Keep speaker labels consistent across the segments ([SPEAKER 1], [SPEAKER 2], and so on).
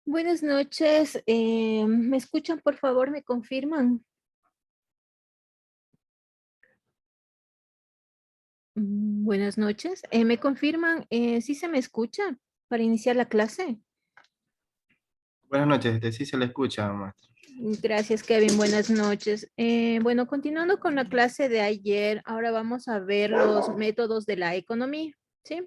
[SPEAKER 1] Buenas noches. ¿Me escuchan, por favor? ¿Me confirman? Buenas noches. ¿Me confirman si se me escucha para iniciar la clase?
[SPEAKER 2] Buenas noches, sí se le escucha, maestro.
[SPEAKER 1] Gracias, Kevin. Buenas noches. Bueno, continuando con la clase de ayer, ahora vamos a ver los métodos de la economía, ¿sí?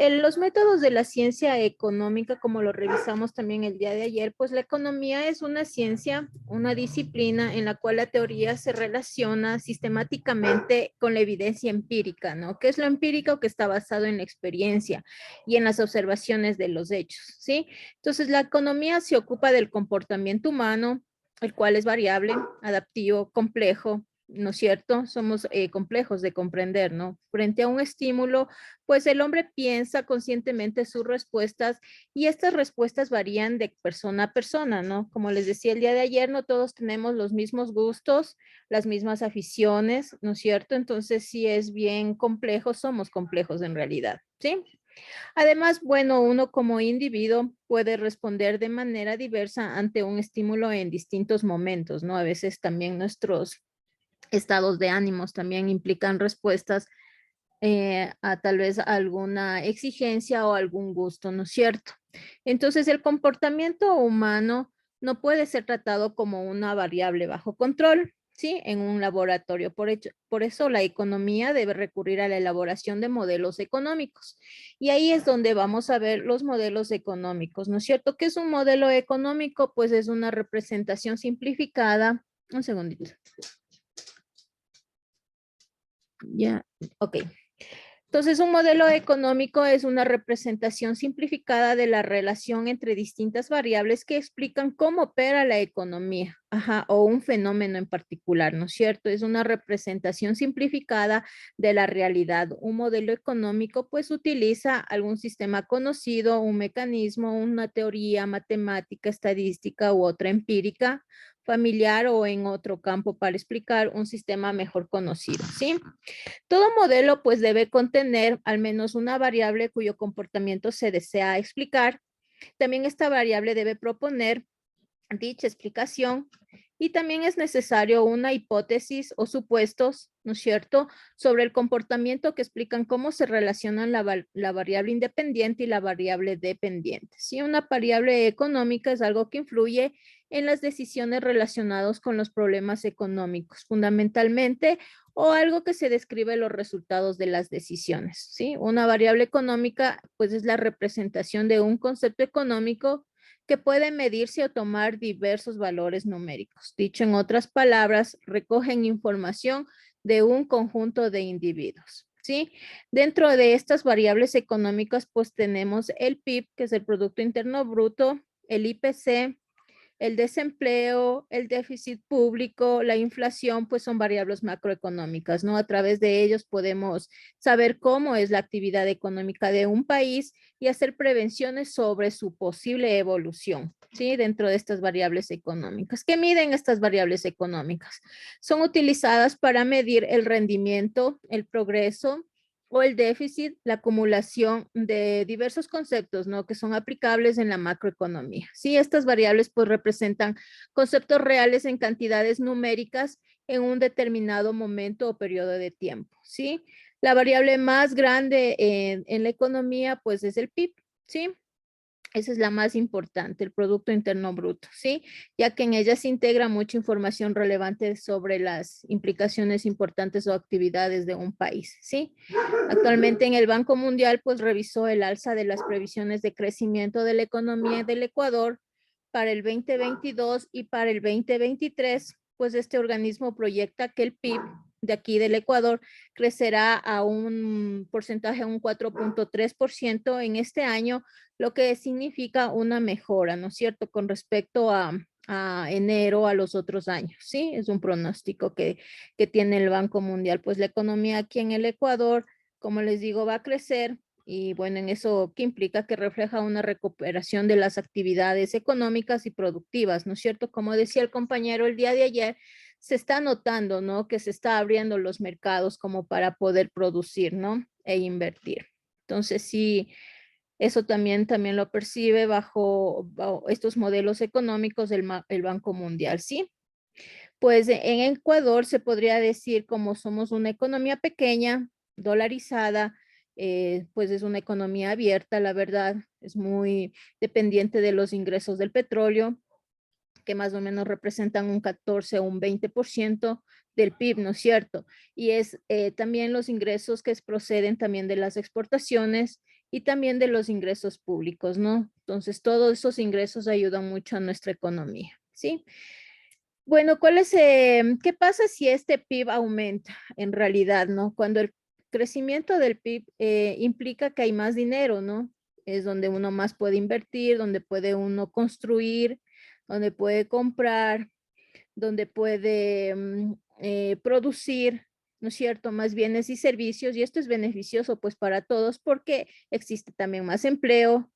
[SPEAKER 1] Los métodos de la ciencia económica, como lo revisamos también el día de ayer, pues la economía es una ciencia, una disciplina en la cual la teoría se relaciona sistemáticamente con la evidencia empírica, ¿no? ¿Qué es lo empírico? Que está basado en la experiencia y en las observaciones de los hechos, ¿sí? Entonces, la economía se ocupa del comportamiento humano, el cual es variable, adaptivo, complejo, ¿no es cierto? Somos complejos de comprender, ¿no? Frente a un estímulo, pues el hombre piensa conscientemente sus respuestas y estas respuestas varían de persona a persona, ¿no? Como les decía el día de ayer, no todos tenemos los mismos gustos, las mismas aficiones, ¿no es cierto? Entonces, si es bien complejo, somos complejos en realidad, ¿sí? Además, bueno, uno como individuo puede responder de manera diversa ante un estímulo en distintos momentos, ¿no? A veces también nuestros estados de ánimos también implican respuestas a tal vez alguna exigencia o algún gusto, ¿no es cierto? Entonces, el comportamiento humano no puede ser tratado como una variable bajo control, ¿sí? En un laboratorio. Por eso la economía debe recurrir a la elaboración de modelos económicos. Y ahí es donde vamos a ver los modelos económicos, ¿no es cierto? ¿Qué es un modelo económico? Pues es una representación simplificada. Un segundito. Ya, ok. Entonces, un modelo económico es una representación simplificada de la relación entre distintas variables que explican cómo opera la economía, ajá, o un fenómeno en particular, ¿no es cierto? Es una representación simplificada de la realidad. Un modelo económico, pues, utiliza algún sistema conocido, un mecanismo, una teoría matemática, estadística u otra empírica, familiar o en otro campo para explicar un sistema mejor conocido, ¿sí? Todo modelo pues debe contener al menos una variable cuyo comportamiento se desea explicar. También esta variable debe proponer dicha explicación y también es necesario una hipótesis o supuestos, ¿no es cierto?, sobre el comportamiento que explican cómo se relacionan la variable independiente y la variable dependiente. Si una variable económica es algo que influye en las decisiones relacionadas con los problemas económicos, fundamentalmente, o algo que se describe los resultados de las decisiones, ¿sí? Una variable económica, pues es la representación de un concepto económico que puede medirse o tomar diversos valores numéricos. Dicho en otras palabras, recogen información de un conjunto de individuos. ¿Sí? Dentro de estas variables económicas, pues tenemos el PIB, que es el Producto Interno Bruto, el IPC, el desempleo, el déficit público, la inflación, pues son variables macroeconómicas, ¿no? A través de ellos podemos saber cómo es la actividad económica de un país y hacer prevenciones sobre su posible evolución, ¿sí? Dentro de estas variables económicas. ¿Qué miden estas variables económicas? Son utilizadas para medir el rendimiento, el progreso, o el déficit, la acumulación de diversos conceptos, ¿no? Que son aplicables en la macroeconomía. Sí, estas variables pues representan conceptos reales en cantidades numéricas en un determinado momento o periodo de tiempo, ¿sí? La variable más grande en la economía pues es el PIB, ¿sí? Esa es la más importante, el Producto Interno Bruto, ¿sí? Ya que en ella se integra mucha información relevante sobre las implicaciones importantes o actividades de un país, ¿sí? Actualmente en el Banco Mundial, pues revisó el alza de las previsiones de crecimiento de la economía del Ecuador para el 2022 y para el 2023, pues este organismo proyecta que el PIB de aquí del Ecuador crecerá a un porcentaje, un 4.3% en este año, lo que significa una mejora, ¿no es cierto?, con respecto a enero a los otros años, ¿sí? Es un pronóstico que tiene el Banco Mundial. Pues la economía aquí en el Ecuador, como les digo, va a crecer y bueno, en eso que implica que refleja una recuperación de las actividades económicas y productivas, ¿no es cierto? Como decía el compañero el día de ayer, se está notando, ¿no? Que se está abriendo los mercados como para poder producir, ¿no? E invertir. Entonces, sí, Eso también lo percibe bajo estos modelos económicos el Banco Mundial, ¿sí? Pues en Ecuador se podría decir, como somos una economía pequeña, dolarizada, pues es una economía abierta, la verdad, es muy dependiente de los ingresos del petróleo, que más o menos representan un 14 o un 20% del PIB, ¿no es cierto? Y es también los ingresos que proceden también de las exportaciones y también de los ingresos públicos, ¿no? Entonces, todos esos ingresos ayudan mucho a nuestra economía, ¿sí? Bueno, ¿qué pasa si este PIB aumenta en realidad, ¿no? Cuando el crecimiento del PIB implica que hay más dinero, ¿no? Es donde uno más puede invertir, donde puede uno construir, donde puede comprar, donde puede producir, ¿no es cierto?, más bienes y servicios, y esto es beneficioso pues para todos porque existe también más empleo,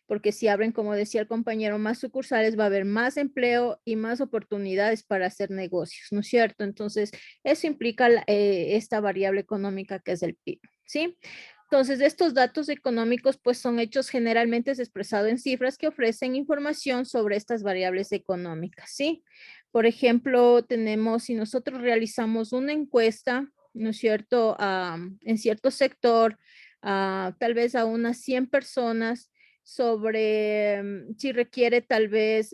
[SPEAKER 1] porque si abren, como decía el compañero, más sucursales, va a haber más empleo y más oportunidades para hacer negocios, ¿no es cierto? Entonces, eso implica esta variable económica que es el PIB, ¿sí? Entonces, estos datos económicos pues son hechos generalmente expresados en cifras que ofrecen información sobre estas variables económicas, ¿sí? Por ejemplo, si nosotros realizamos una encuesta, ¿no es cierto?, en cierto sector, tal vez a unas 100 personas, sobre si requiere tal vez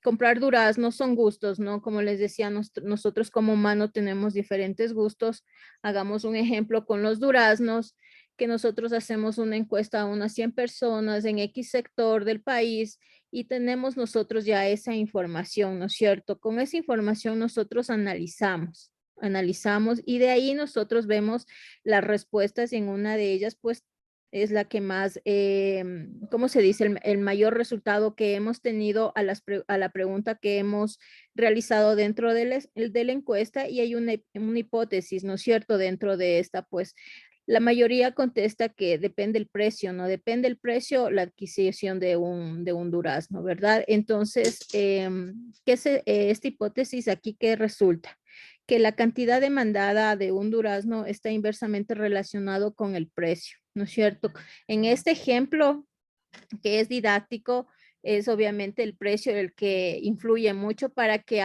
[SPEAKER 1] comprar duraznos, son gustos, ¿no? Como les decía, nosotros como humano tenemos diferentes gustos. Hagamos un ejemplo con los duraznos, que nosotros hacemos una encuesta a unas 100 personas en X sector del país y tenemos nosotros ya esa información, ¿no es cierto? Con esa información nosotros analizamos y de ahí nosotros vemos las respuestas y en una de ellas pues es la que más, ¿cómo se dice? El mayor resultado que hemos tenido a la pregunta que hemos realizado dentro de la encuesta y hay una hipótesis, ¿no es cierto? Dentro de esta, pues la mayoría contesta que depende el precio, ¿no? Depende el precio, la adquisición de un durazno, ¿verdad? Entonces, esta hipótesis aquí qué resulta? Que la cantidad demandada de un durazno está inversamente relacionado con el precio, ¿no es cierto? En este ejemplo, que es didáctico, es obviamente el precio el que influye mucho para que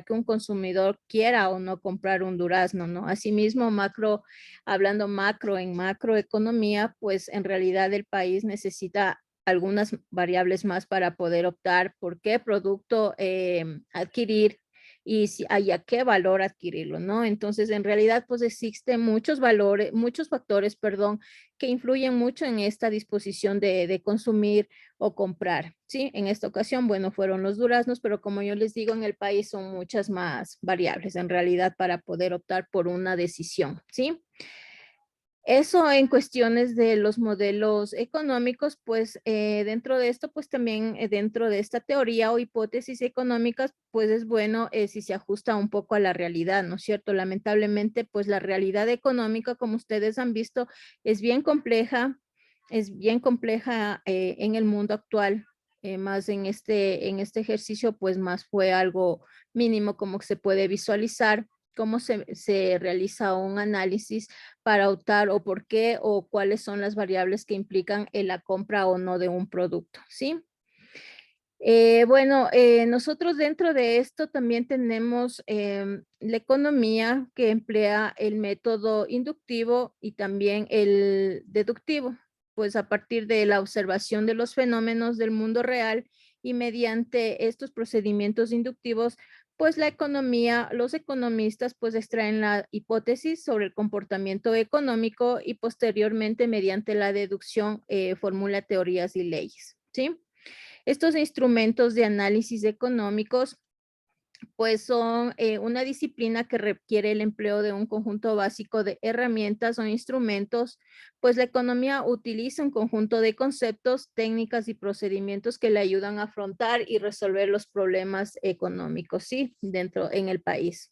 [SPEAKER 1] un consumidor quiera o no comprar un durazno, ¿no? Asimismo, hablando en macroeconomía, pues en realidad el país necesita algunas variables más para poder optar por qué producto adquirir y si hay a qué valor adquirirlo, ¿no? Entonces, en realidad, pues existen muchos factores, perdón, que influyen mucho en esta disposición de consumir o comprar, ¿sí? En esta ocasión, bueno, fueron los duraznos, pero como yo les digo, en el país son muchas más variables en realidad para poder optar por una decisión, ¿sí? Eso en cuestiones de los modelos económicos, pues dentro de esto, pues también dentro de esta teoría o hipótesis económicas, pues es bueno si se ajusta un poco a la realidad, ¿no es cierto? Lamentablemente, pues la realidad económica, como ustedes han visto, es bien compleja en el mundo actual. Más en este ejercicio, pues más fue algo mínimo como se puede visualizar, cómo se realiza un análisis para optar o por qué o cuáles son las variables que implican en la compra o no de un producto, ¿sí? Bueno, nosotros dentro de esto también tenemos la economía que emplea el método inductivo y también el deductivo, pues a partir de la observación de los fenómenos del mundo real y mediante estos procedimientos inductivos, pues los economistas pues extraen la hipótesis sobre el comportamiento económico y posteriormente mediante la deducción formula teorías y leyes, ¿sí? Estos instrumentos de análisis económicos pues son una disciplina que requiere el empleo de un conjunto básico de herramientas o instrumentos, pues la economía utiliza un conjunto de conceptos, técnicas y procedimientos que le ayudan a afrontar y resolver los problemas económicos, ¿sí? En el país.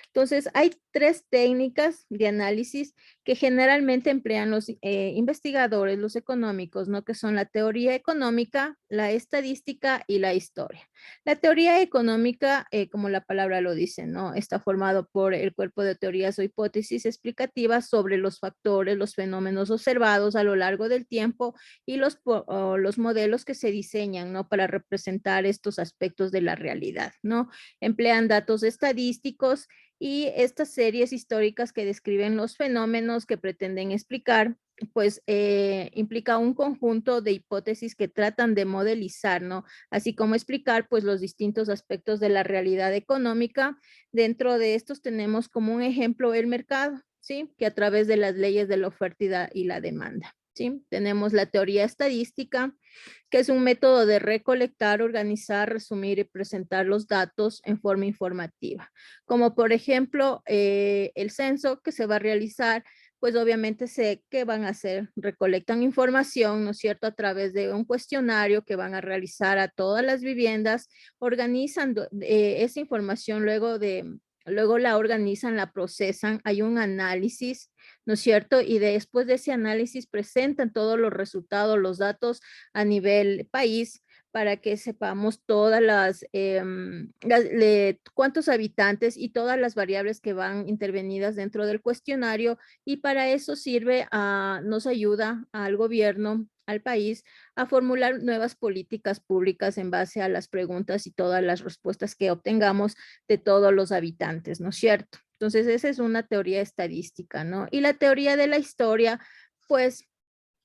[SPEAKER 1] Entonces, hay tres técnicas de análisis que generalmente emplean los investigadores, los económicos, ¿no? Que son la teoría económica, la estadística y la historia. La teoría económica, como la palabra lo dice, ¿no? Está formado por el cuerpo de teorías o hipótesis explicativas sobre los factores, los fenómenos observados a lo largo del tiempo y los modelos que se diseñan, ¿no? Para representar estos aspectos de la realidad, ¿no? Emplean datos estadísticos y estas series históricas que describen los fenómenos que pretenden explicar, pues implica un conjunto de hipótesis que tratan de modelizar, ¿no? Así como explicar, pues, los distintos aspectos de la realidad económica. Dentro de estos tenemos como un ejemplo el mercado, ¿sí? Que a través de las leyes de la oferta y la demanda, ¿sí? Tenemos la teoría estadística, que es un método de recolectar, organizar, resumir y presentar los datos en forma informativa. Como por ejemplo, el censo que se va a realizar, pues obviamente sé que van a hacer, recolectan información, ¿no es cierto?, a través de un cuestionario que van a realizar a todas las viviendas, organizan esa información luego la organizan, la procesan, hay un análisis, ¿no es cierto? Y después de ese análisis presentan todos los resultados, los datos a nivel país para que sepamos todas cuántos habitantes y todas las variables que van intervenidas dentro del cuestionario, y para eso nos ayuda al gobierno, al país, a formular nuevas políticas públicas en base a las preguntas y todas las respuestas que obtengamos de todos los habitantes, ¿no es cierto? Entonces, esa es una teoría estadística, ¿no? Y la teoría de la historia, pues,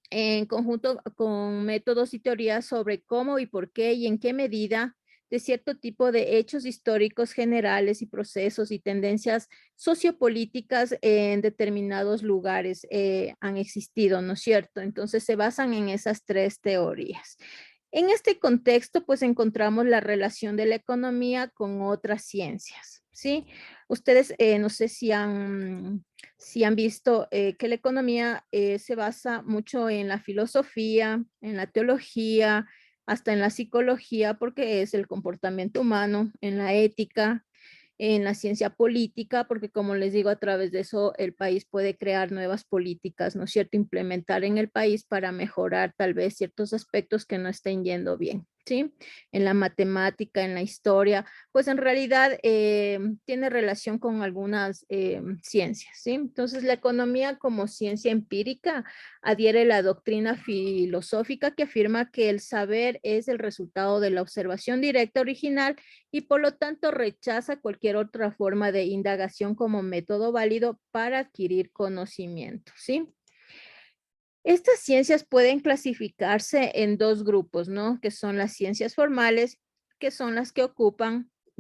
[SPEAKER 1] en conjunto con métodos y teorías sobre cómo y por qué y en qué medida de cierto tipo de hechos históricos generales y procesos y tendencias sociopolíticas en determinados lugares han existido, ¿no es cierto? Entonces se basan en esas tres teorías. En este contexto, pues encontramos la relación de la economía con otras ciencias, ¿sí? Ustedes no sé si han visto que la economía se basa mucho en la filosofía, en la teología, hasta en la psicología, porque es el comportamiento humano, en la ética, en la ciencia política, porque como les digo, a través de eso el país puede crear nuevas políticas, ¿no es cierto? Implementar en el país para mejorar tal vez ciertos aspectos que no estén yendo bien, ¿sí? En la matemática, en la historia, pues en realidad tiene relación con algunas ciencias, ¿sí? Entonces la economía como ciencia empírica adhiere la doctrina filosófica que afirma que el saber es el resultado de la observación directa original y por lo tanto rechaza cualquier otra forma de indagación como método válido para adquirir conocimiento, ¿sí? Estas ciencias pueden clasificarse en dos grupos, ¿no? Que son las ciencias formales, que son las que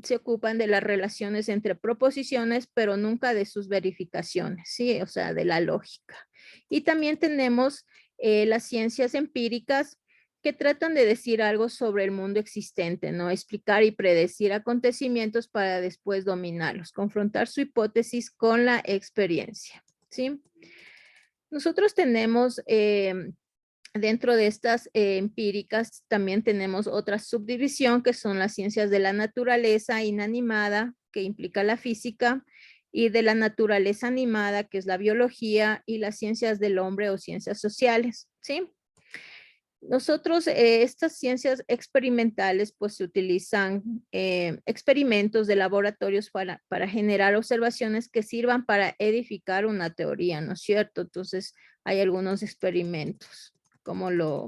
[SPEAKER 1] se ocupan de las relaciones entre proposiciones, pero nunca de sus verificaciones, ¿sí? O sea, de la lógica. Y también tenemos las ciencias empíricas, que tratan de decir algo sobre el mundo existente, ¿no? Explicar y predecir acontecimientos para después dominarlos, confrontar su hipótesis con la experiencia, ¿sí? Nosotros tenemos dentro de estas empíricas, también tenemos otra subdivisión que son las ciencias de la naturaleza inanimada, que implica la física, y de la naturaleza animada, que es la biología, y las ciencias del hombre o ciencias sociales, ¿sí? Nosotros, estas ciencias experimentales, pues se utilizan experimentos de laboratorios para generar observaciones que sirvan para edificar una teoría, ¿no es cierto? Entonces, hay algunos experimentos, como lo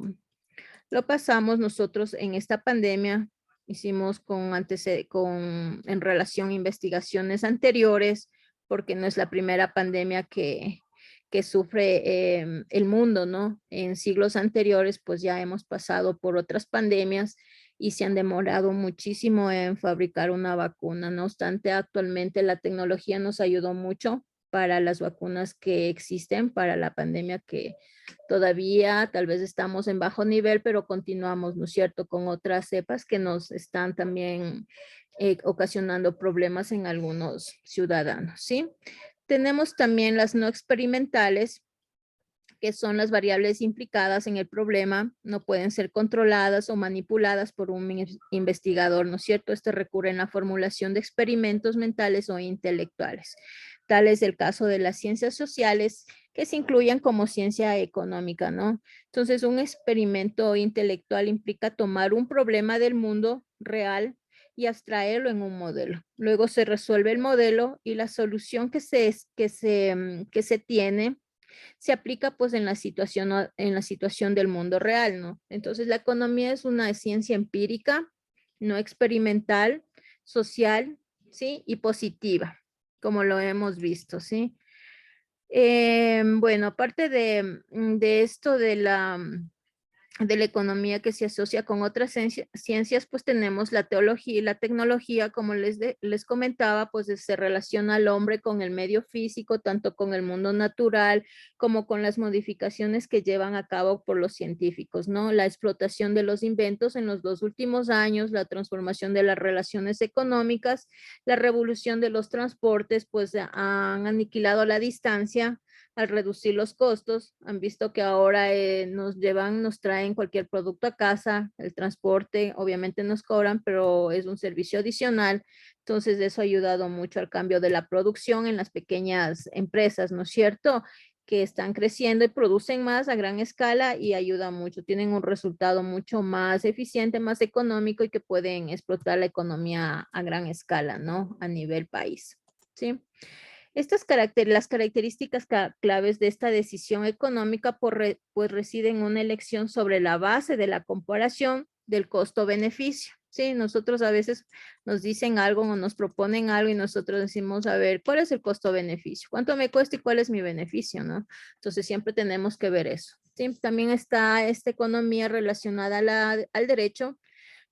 [SPEAKER 1] pasamos nosotros en esta pandemia, hicimos en relación a investigaciones anteriores, porque no es la primera pandemia que sufre el mundo, ¿no? En siglos anteriores, pues ya hemos pasado por otras pandemias y se han demorado muchísimo en fabricar una vacuna. No obstante, actualmente la tecnología nos ayudó mucho para las vacunas que existen para la pandemia, que todavía tal vez estamos en bajo nivel, pero continuamos, ¿no es cierto?, con otras cepas que nos están también ocasionando problemas en algunos ciudadanos, ¿sí? Tenemos también las no experimentales, que son las variables implicadas en el problema, no pueden ser controladas o manipuladas por un investigador, ¿no es cierto? Este recurre en la formulación de experimentos mentales o intelectuales. Tal es el caso de las ciencias sociales que se incluyen como ciencia económica, ¿no? Entonces, un experimento intelectual implica tomar un problema del mundo real y abstraerlo en un modelo. Luego se resuelve el modelo y la solución que se tiene se aplica pues en la situación del mundo real, ¿no? Entonces la economía es una ciencia empírica, no experimental, social, ¿sí? Y positiva, como lo hemos visto, ¿sí? Bueno, aparte de esto de la economía que se asocia con otras ciencias, pues tenemos la teología y la tecnología, como les comentaba, pues se relaciona al hombre con el medio físico, tanto con el mundo natural como con las modificaciones que llevan a cabo por los científicos, ¿no? La explotación de los inventos en los 2 últimos años, la transformación de las relaciones económicas, la revolución de los transportes, pues han aniquilado la distancia al reducir los costos. Han visto que ahora nos traen cualquier producto a casa, el transporte, obviamente nos cobran, pero es un servicio adicional. Entonces, eso ha ayudado mucho al cambio de la producción en las pequeñas empresas, ¿no es cierto? Que están creciendo y producen más a gran escala y ayuda mucho. Tienen un resultado mucho más eficiente, más económico y que pueden explotar la economía a gran escala, ¿no? A nivel país, ¿sí? Las características claves de esta decisión económica pues residen en una elección sobre la base de la comparación del costo-beneficio. Sí, nosotros a veces nos dicen algo o nos proponen algo y nosotros decimos, a ver, ¿cuál es el costo-beneficio? ¿Cuánto me cuesta y cuál es mi beneficio, no? Entonces siempre tenemos que ver eso. Sí, también está esta economía relacionada al derecho,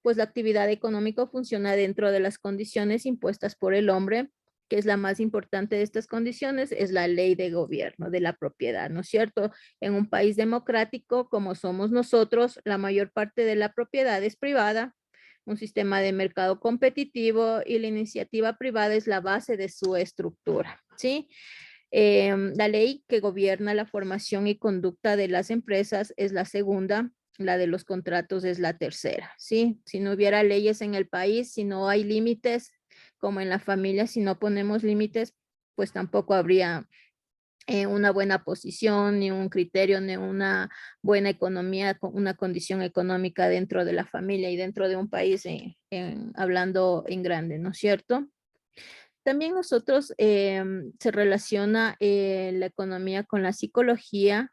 [SPEAKER 1] pues la actividad económica funciona dentro de las condiciones impuestas por el hombre, que es la más importante de estas condiciones, es la ley de gobierno de la propiedad, ¿no es cierto? En un país democrático como somos nosotros, la mayor parte de la propiedad es privada, un sistema de mercado competitivo y la iniciativa privada es la base de su estructura, ¿sí? La ley que gobierna la formación y conducta de las empresas es la segunda, la de los contratos es la tercera, ¿sí? Si no hubiera leyes en el país, si no hay límites, como en la familia, si no ponemos límites, pues tampoco habría una buena posición, ni un criterio, ni una buena economía, una condición económica dentro de la familia y dentro de un país, hablando en grande, ¿no es cierto? También nosotros se relaciona la economía con la psicología,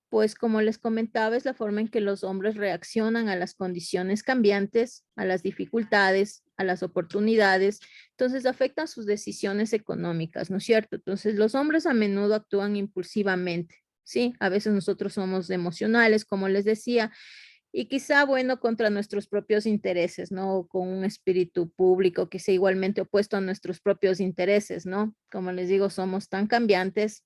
[SPEAKER 1] pues como les comentaba, es la forma en que los hombres reaccionan a las condiciones cambiantes, a las dificultades, a las oportunidades. Entonces afectan sus decisiones económicas, ¿no es cierto? Entonces los hombres a menudo actúan impulsivamente, ¿sí? A veces nosotros somos emocionales, como les decía, y quizá, bueno, contra nuestros propios intereses, ¿no? Con un espíritu público que sea igualmente opuesto a nuestros propios intereses, ¿no? Como les digo, somos tan cambiantes,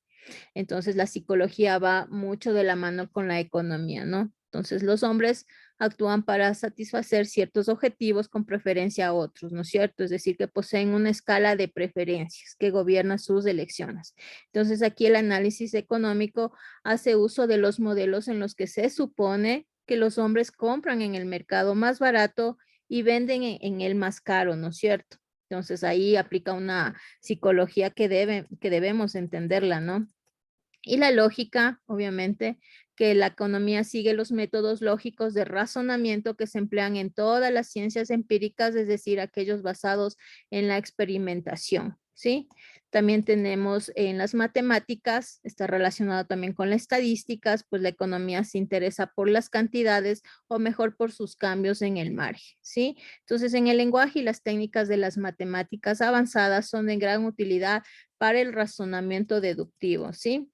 [SPEAKER 1] entonces la psicología va mucho de la mano con la economía, ¿no? Entonces los hombres actúan para satisfacer ciertos objetivos con preferencia a otros, ¿no es cierto? Es decir, que poseen una escala de preferencias que gobierna sus elecciones. Entonces aquí el análisis económico hace uso de los modelos en los que se supone que los hombres compran en el mercado más barato y venden en el más caro, ¿no es cierto? Entonces ahí aplica una psicología que debemos entenderla, ¿no? Y la lógica, obviamente, que la economía sigue los métodos lógicos de razonamiento que se emplean en todas las ciencias empíricas, es decir, aquellos basados en la experimentación, ¿sí? También tenemos en las matemáticas, está relacionado también con las estadísticas, pues la economía se interesa por las cantidades o mejor por sus cambios en el margen, ¿sí? Entonces, en el lenguaje y las técnicas de las matemáticas avanzadas son de gran utilidad para el razonamiento deductivo, ¿sí?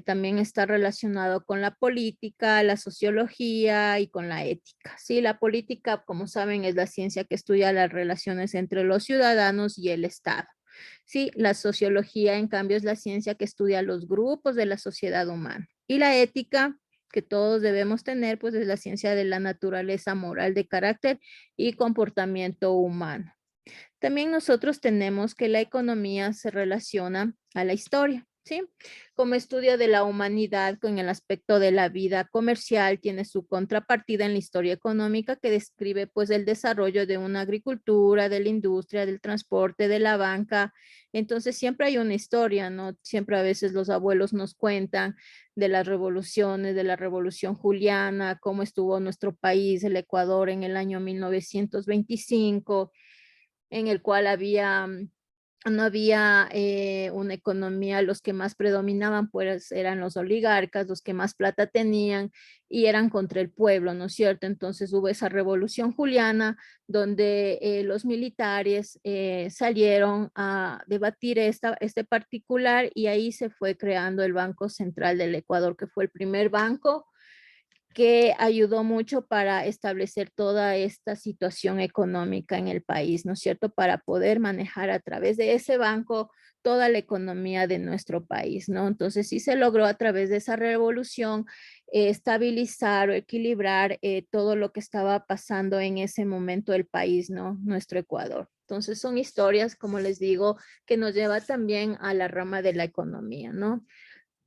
[SPEAKER 1] También está relacionado con la política, la sociología y con la ética. Sí, la política, como saben, es la ciencia que estudia las relaciones entre los ciudadanos y el Estado. Sí, la sociología, en cambio, es la ciencia que estudia los grupos de la sociedad humana. Y la ética, que todos debemos tener, pues es la ciencia de la naturaleza moral de carácter y comportamiento humano. También nosotros tenemos que la economía se relaciona a la historia. ¿sí? Como estudio de la humanidad con el aspecto de la vida comercial, tiene su contrapartida en la historia económica que describe pues el desarrollo de una agricultura, de la industria, del transporte, de la banca. Entonces siempre hay una historia, ¿no? Siempre a veces los abuelos nos cuentan de las revoluciones, de la revolución juliana, cómo estuvo nuestro país, el Ecuador en el año 1925, en el cual no había una economía, los que más predominaban pues eran los oligarcas, los que más plata tenían y eran contra el pueblo, ¿no es cierto? Entonces hubo esa revolución juliana donde los militares salieron a debatir este particular y ahí se fue creando el Banco Central del Ecuador, que fue el primer banco que ayudó mucho para establecer toda esta situación económica en el país, ¿no es cierto? Para poder manejar a través de ese banco toda la economía de nuestro país, ¿no? Entonces sí se logró a través de esa revolución estabilizar o equilibrar todo lo que estaba pasando en ese momento el país, ¿no? Nuestro Ecuador. Entonces son historias, como les digo, que nos lleva también a la rama de la economía, ¿no?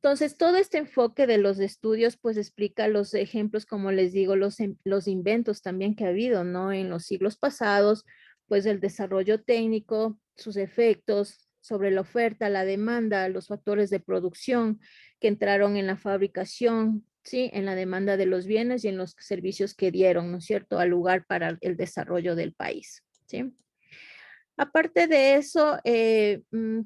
[SPEAKER 1] Entonces, todo este enfoque de los estudios, pues explica los ejemplos, como les digo, los inventos también que ha habido, ¿no? En los siglos pasados, pues el desarrollo técnico, sus efectos sobre la oferta, la demanda, los factores de producción que entraron en la fabricación, ¿sí? En la demanda de los bienes y en los servicios que dieron, ¿no es cierto?, al lugar para el desarrollo del país, ¿sí? Aparte de eso,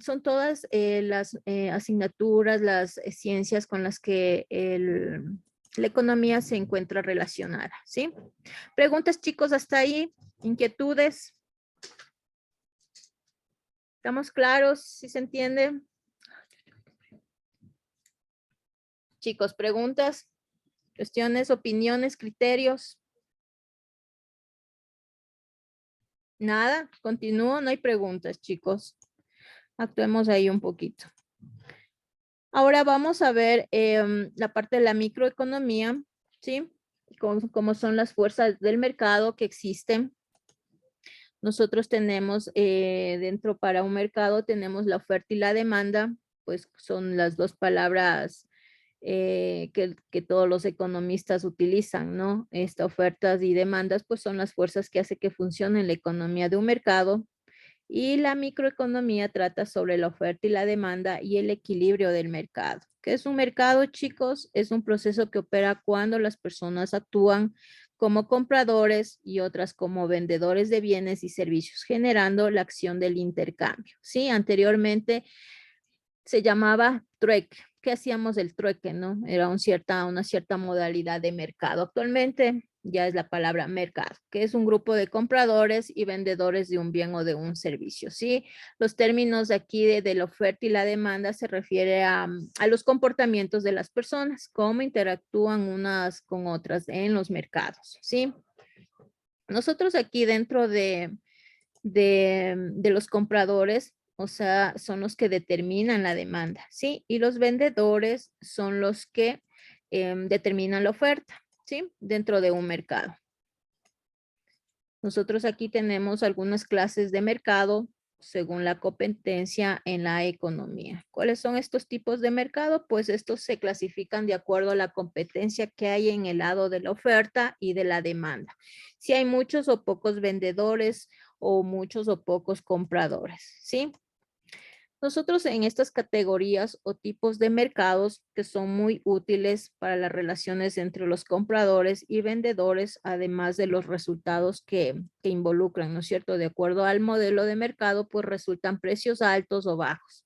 [SPEAKER 1] son todas las asignaturas, las ciencias con las que la economía se encuentra relacionada, ¿sí? Preguntas, chicos, hasta ahí, inquietudes. ¿Estamos claros? ¿Sí se entiende? Chicos, preguntas, cuestiones, opiniones, criterios. Nada, continúo, no hay preguntas, chicos. Actuemos ahí un poquito. Ahora vamos a ver la parte de la microeconomía, ¿sí? Cómo son las fuerzas del mercado que existen. Nosotros tenemos dentro para un mercado, tenemos la oferta y la demanda, pues son las dos palabras que todos los economistas utilizan, ¿no? Estas ofertas y demandas, pues son las fuerzas que hace que funcione la economía de un mercado. Y la microeconomía trata sobre la oferta y la demanda y el equilibrio del mercado. ¿Qué es un mercado, chicos? Es un proceso que opera cuando las personas actúan como compradores y otras como vendedores de bienes y servicios, generando la acción del intercambio. Sí, anteriormente se llamaba trueque. ¿Qué hacíamos del trueque, no? Era una cierta modalidad de mercado. Actualmente ya es la palabra mercado, que es un grupo de compradores y vendedores de un bien o de un servicio, ¿sí? Los términos de aquí de la oferta y la demanda se refiere a los comportamientos de las personas, cómo interactúan unas con otras en los mercados, ¿sí? Nosotros aquí dentro de los compradores, o sea, son los que determinan la demanda, ¿sí? Y los vendedores son los que determinan la oferta, ¿sí? Dentro de un mercado. Nosotros aquí tenemos algunas clases de mercado según la competencia en la economía. ¿Cuáles son estos tipos de mercado? Pues estos se clasifican de acuerdo a la competencia que hay en el lado de la oferta y de la demanda. Si hay muchos o pocos vendedores o muchos o pocos compradores, ¿sí? Nosotros en estas categorías o tipos de mercados que son muy útiles para las relaciones entre los compradores y vendedores, además de los resultados que involucran, ¿no es cierto? De acuerdo al modelo de mercado, pues resultan precios altos o bajos.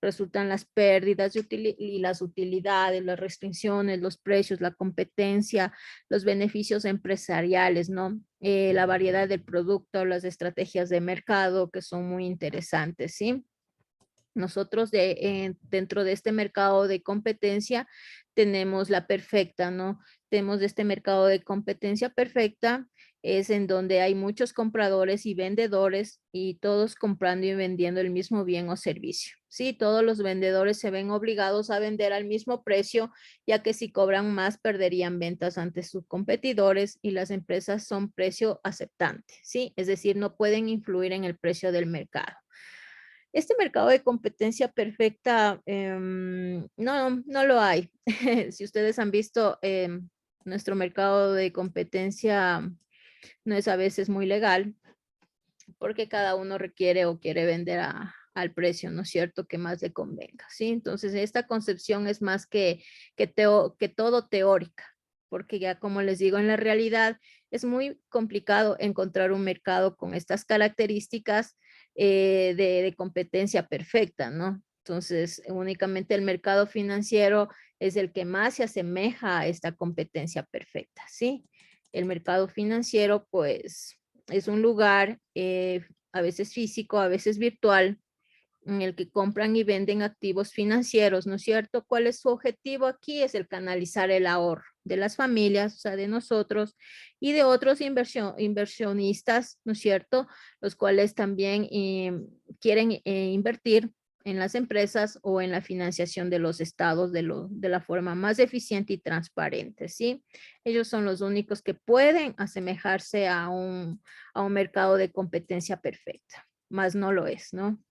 [SPEAKER 1] Resultan las pérdidas y las utilidades, las restricciones, los precios, la competencia, los beneficios empresariales, ¿no? La variedad del producto, las estrategias de mercado que son muy interesantes, ¿sí? Nosotros dentro de este mercado de competencia tenemos la perfecta, ¿no? Tenemos este mercado de competencia perfecta, es en donde hay muchos compradores y vendedores y todos comprando y vendiendo el mismo bien o servicio. Sí, todos los vendedores se ven obligados a vender al mismo precio, ya que si cobran más perderían ventas ante sus competidores y las empresas son precio aceptante, ¿sí? Es decir, no pueden influir en el precio del mercado. Este mercado de competencia perfecta, no lo hay. Si ustedes han visto, nuestro mercado de competencia no es a veces muy legal porque cada uno requiere o quiere vender al precio, ¿no es cierto?, que más le convenga, ¿sí? Entonces, esta concepción es más que todo teórica, porque ya como les digo, en la realidad es muy complicado encontrar un mercado con estas características de competencia perfecta, ¿no? Entonces, únicamente el mercado financiero es el que más se asemeja a esta competencia perfecta, ¿sí? El mercado financiero, pues, es un lugar a veces físico, a veces virtual, en el que compran y venden activos financieros, ¿no es cierto? ¿Cuál es su objetivo aquí? Es el canalizar el ahorro de las familias, o sea, de nosotros y de otros inversionistas, ¿no es cierto? Los cuales también quieren invertir en las empresas o en la financiación de los estados de la forma más eficiente y transparente, ¿sí? Ellos son los únicos que pueden asemejarse a un mercado de competencia perfecta, más no lo es, ¿no?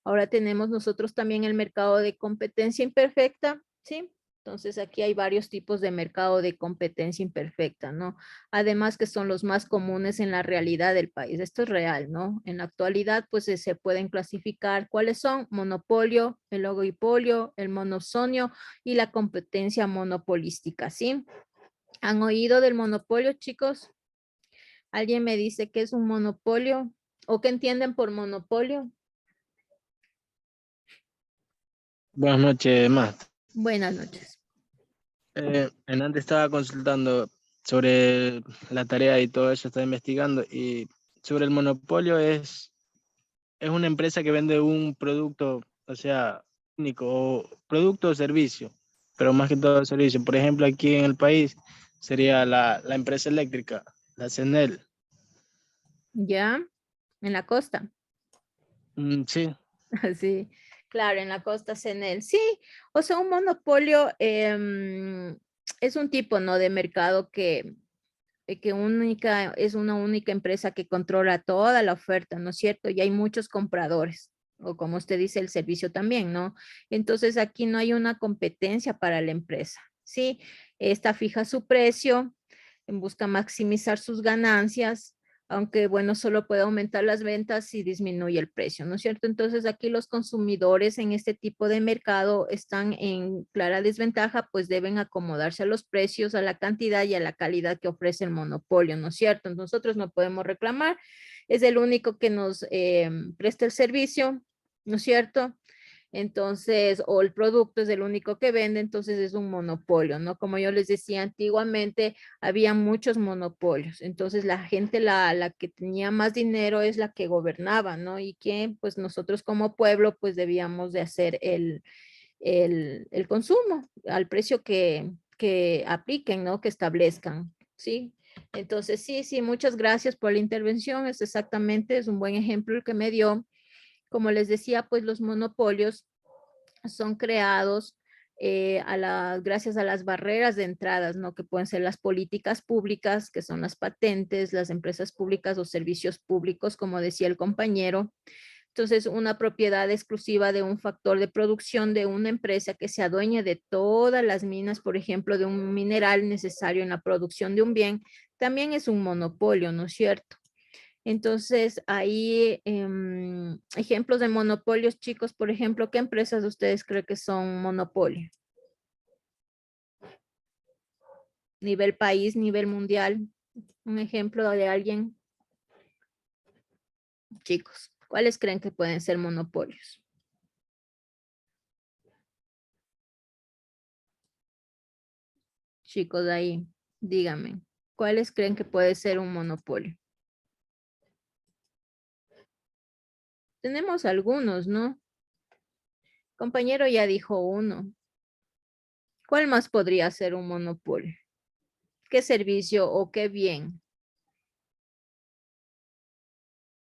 [SPEAKER 1] Ahora tenemos nosotros también el mercado de competencia imperfecta, ¿sí? Entonces aquí hay varios tipos de mercado de competencia imperfecta, ¿no? Además que son los más comunes en la realidad del país. Esto es real, ¿no? En la actualidad, pues se pueden clasificar cuáles son monopolio, el oligopolio, el monosonio y la competencia monopolística, ¿sí? ¿Han oído del monopolio, chicos? ¿Alguien me dice qué es un monopolio o qué entienden por monopolio?
[SPEAKER 3] Buenas noches, más.
[SPEAKER 1] Buenas noches.
[SPEAKER 3] En antes estaba consultando sobre la tarea y todo eso, estaba investigando y sobre el monopolio es una empresa que vende un producto, o sea, único, o producto o servicio, pero más que todo servicio. Por ejemplo, aquí en el país sería la empresa eléctrica, la CENEL.
[SPEAKER 1] ¿Ya? En la costa.
[SPEAKER 3] Sí,
[SPEAKER 1] Sí, claro, en la costa CENEL. Sí, o sea, un monopolio es un tipo, ¿no?, de mercado que es una única empresa que controla toda la oferta, ¿no es cierto? Y hay muchos compradores, o como usted dice, el servicio también, ¿no? Entonces aquí no hay una competencia para la empresa, ¿sí? Esta fija su precio, busca maximizar sus ganancias, aunque bueno, solo puede aumentar las ventas si disminuye el precio, ¿no es cierto? Entonces aquí los consumidores en este tipo de mercado están en clara desventaja, pues deben acomodarse a los precios, a la cantidad y a la calidad que ofrece el monopolio, ¿no es cierto? Nosotros no podemos reclamar, es el único que nos presta el servicio, ¿no es cierto? Entonces, o el producto es el único que vende, entonces es un monopolio, ¿no? Como yo les decía, antiguamente había muchos monopolios, entonces la gente, la que tenía más dinero es la que gobernaba, ¿no? Y que pues nosotros como pueblo pues debíamos de hacer el consumo al precio que apliquen, ¿no? Que establezcan, ¿sí? Entonces, sí, muchas gracias por la intervención, es exactamente, es un buen ejemplo el que me dio. Como les decía, pues los monopolios son creados gracias a las barreras de entradas, ¿no? Que pueden ser las políticas públicas, que son las patentes, las empresas públicas o servicios públicos, como decía el compañero. Entonces, una propiedad exclusiva de un factor de producción de una empresa que se adueñe de todas las minas, por ejemplo, de un mineral necesario en la producción de un bien, también es un monopolio, ¿no es cierto? Entonces, hay ejemplos de monopolios, chicos, por ejemplo, ¿qué empresas ustedes creen que son monopolio? Nivel país, nivel mundial. Un ejemplo de alguien, chicos, ¿cuáles creen que pueden ser monopolios? Chicos, de ahí, díganme, ¿cuáles creen que puede ser un monopolio? Tenemos algunos, ¿no? Compañero ya dijo uno. ¿Cuál más podría ser un monopolio? ¿Qué servicio o qué bien?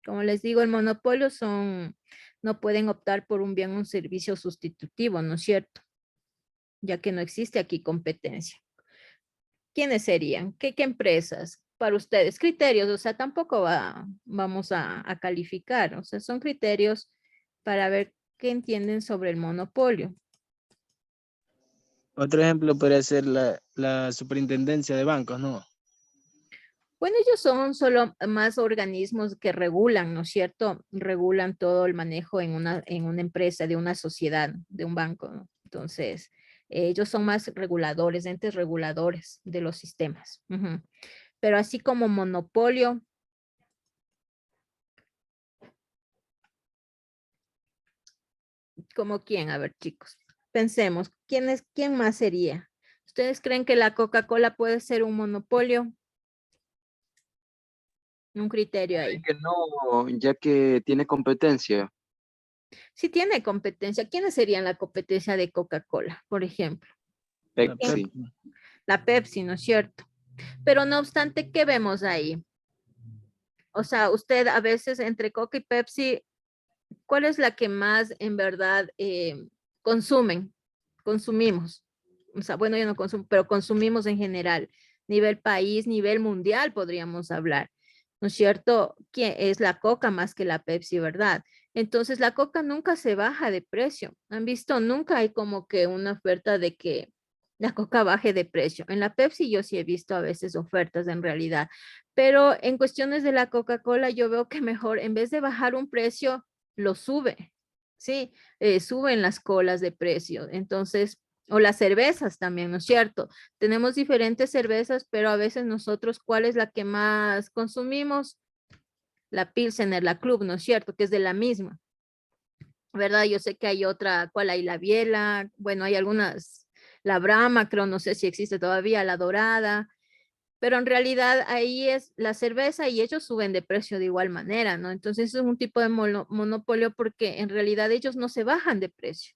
[SPEAKER 1] Como les digo, el monopolio no pueden optar por un bien o un servicio sustitutivo, ¿no es cierto? Ya que no existe aquí competencia. ¿Quiénes serían? ¿Qué empresas? Para ustedes, criterios, o sea, tampoco vamos a calificar, o sea, son criterios para ver qué entienden sobre el monopolio.
[SPEAKER 3] Otro ejemplo podría ser la superintendencia de bancos, ¿no?
[SPEAKER 1] Bueno, ellos son solo más organismos que regulan, ¿no es cierto? Regulan todo el manejo en una empresa, de una sociedad, de un banco, ¿no? Entonces, ellos son más reguladores, entes reguladores de los sistemas. Ujú. Pero así como monopolio, ¿como quién? A ver, chicos, pensemos, quién más sería? ¿Ustedes creen que la Coca-Cola puede ser un monopolio? Un criterio ahí.
[SPEAKER 4] Que no, ya que tiene competencia.
[SPEAKER 1] Si tiene competencia, ¿quiénes serían la competencia de Coca-Cola, por ejemplo?
[SPEAKER 3] La
[SPEAKER 4] Pepsi.
[SPEAKER 3] Pepsi.
[SPEAKER 1] La Pepsi, ¿no es cierto? Pero no obstante, ¿qué vemos ahí? O sea, usted a veces entre Coca y Pepsi, ¿cuál es la que más en verdad consumen? Consumimos. O sea, bueno, yo no consumo, pero consumimos en general, nivel país, nivel mundial, podríamos hablar. ¿No es cierto? Que es la Coca más que la Pepsi, ¿verdad? Entonces, la Coca nunca se baja de precio. ¿Han visto? Nunca hay como que una oferta de que la Coca baje de precio. En la Pepsi yo sí he visto a veces ofertas en realidad, pero en cuestiones de la Coca-Cola yo veo que mejor, en vez de bajar un precio, lo sube. Sí, suben las colas de precio. Entonces, o las cervezas también, ¿no es cierto? Tenemos diferentes cervezas, pero a veces nosotros, ¿cuál es la que más consumimos? La Pilsener, la Club, ¿no es cierto? Que es de la misma, ¿verdad? Yo sé que hay otra, ¿cuál hay? La Biela, bueno, hay algunas, la Brahma, creo, no sé si existe todavía, la Dorada, pero en realidad ahí es la cerveza y ellos suben de precio de igual manera, ¿no? Entonces es un tipo de monopolio porque en realidad ellos no se bajan de precio.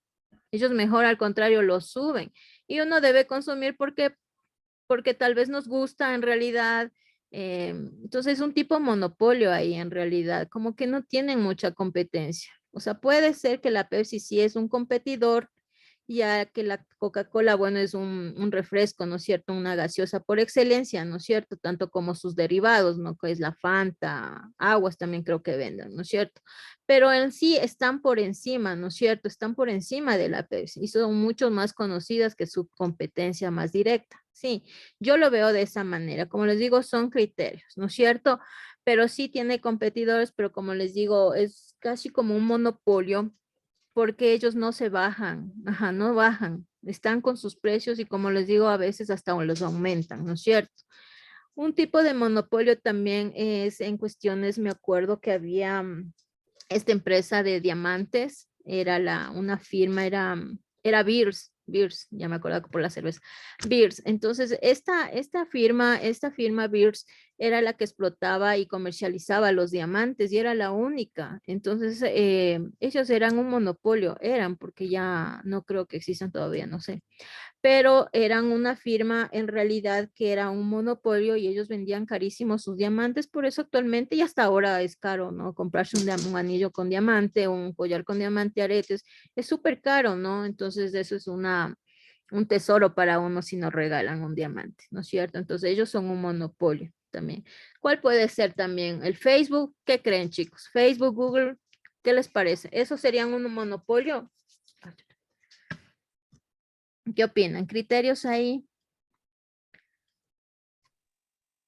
[SPEAKER 1] Ellos mejor al contrario lo suben. Y uno debe consumir porque tal vez nos gusta en realidad. Entonces es un tipo de monopolio ahí en realidad, como que no tienen mucha competencia. O sea, puede ser que la Pepsi sí es un competidor, ya que la Coca-Cola, bueno, es un refresco, ¿no es cierto? Una gaseosa por excelencia, ¿no es cierto? Tanto como sus derivados, ¿no? Que es la Fanta, aguas también creo que venden, ¿no es cierto? Pero en sí están por encima, ¿no es cierto? Están por encima de la Pepsi y son mucho más conocidas que su competencia más directa. Sí, yo lo veo de esa manera. Como les digo, son criterios, ¿no es cierto? Pero sí tiene competidores, pero como les digo, es casi como un monopolio porque ellos no se bajan, ajá, no bajan, están con sus precios y como les digo, a veces hasta los aumentan, ¿no es cierto? Un tipo de monopolio también es en cuestiones, me acuerdo que había esta empresa de diamantes, era una firma, era Beers, ya me acuerdo por la cerveza, Beers. Entonces, esta firma Beers era la que explotaba y comercializaba los diamantes y era la única. Entonces, ellos eran un monopolio, eran, porque ya no creo que existan todavía, no sé, pero eran una firma en realidad que era un monopolio y ellos vendían carísimos sus diamantes, por eso actualmente y hasta ahora es caro, ¿no? Comprarse un anillo con diamante, un collar con diamante, aretes, es súper caro, ¿no? Entonces eso es un tesoro para uno si nos regalan un diamante, ¿no es cierto? Entonces ellos son un monopolio también. ¿Cuál puede ser también? El Facebook, ¿qué creen, chicos? Facebook, Google, ¿qué les parece? ¿Esos serían un monopolio? ¿Qué opinan? ¿Criterios ahí?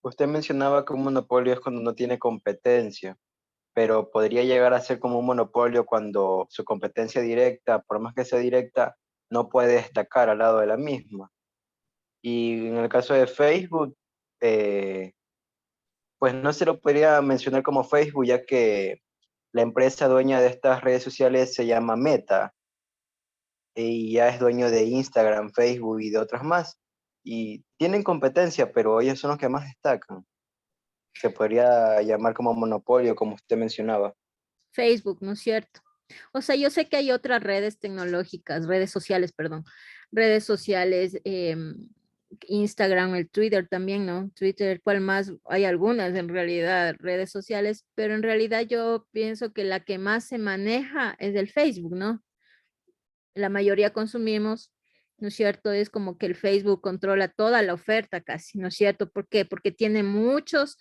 [SPEAKER 4] Usted mencionaba que un monopolio es cuando no tiene competencia, pero podría llegar a ser como un monopolio cuando su competencia directa, por más que sea directa, no puede destacar al lado de la misma. Y en el caso de Facebook, eh, pues no se lo podría mencionar como Facebook, ya que la empresa dueña de estas redes sociales se llama Meta y ya es dueño de Instagram, Facebook y de otras más. Y tienen competencia, pero ellos son los que más destacan. Se podría llamar como monopolio, como usted mencionaba.
[SPEAKER 1] Facebook, ¿no es cierto? O sea, yo sé que hay otras redes tecnológicas, redes sociales, perdón, redes sociales, Instagram, el Twitter también, ¿no? Twitter, ¿cuál más? Hay algunas en realidad, redes sociales, pero en realidad yo pienso que la que más se maneja es el Facebook, ¿no? La mayoría consumimos, ¿no es cierto? Es como que el Facebook controla toda la oferta casi, ¿no es cierto? ¿Por qué? Porque tiene muchos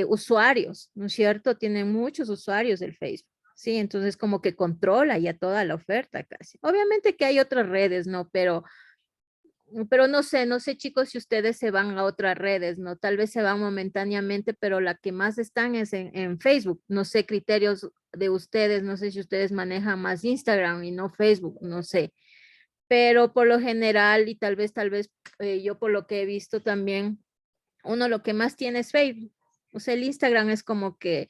[SPEAKER 1] usuarios, ¿no es cierto? Tiene muchos usuarios el Facebook. ¿sí? Entonces como que controla ya toda la oferta casi. Obviamente que hay otras redes, ¿no? Pero no sé chicos si ustedes se van a otras redes, ¿no? Tal vez se van momentáneamente, pero la que más están es en Facebook. No sé criterios de ustedes, no sé si ustedes manejan más Instagram y no Facebook, no sé. Pero por lo general y tal vez yo por lo que he visto también, uno lo que más tiene es Facebook. O sea, el Instagram es como que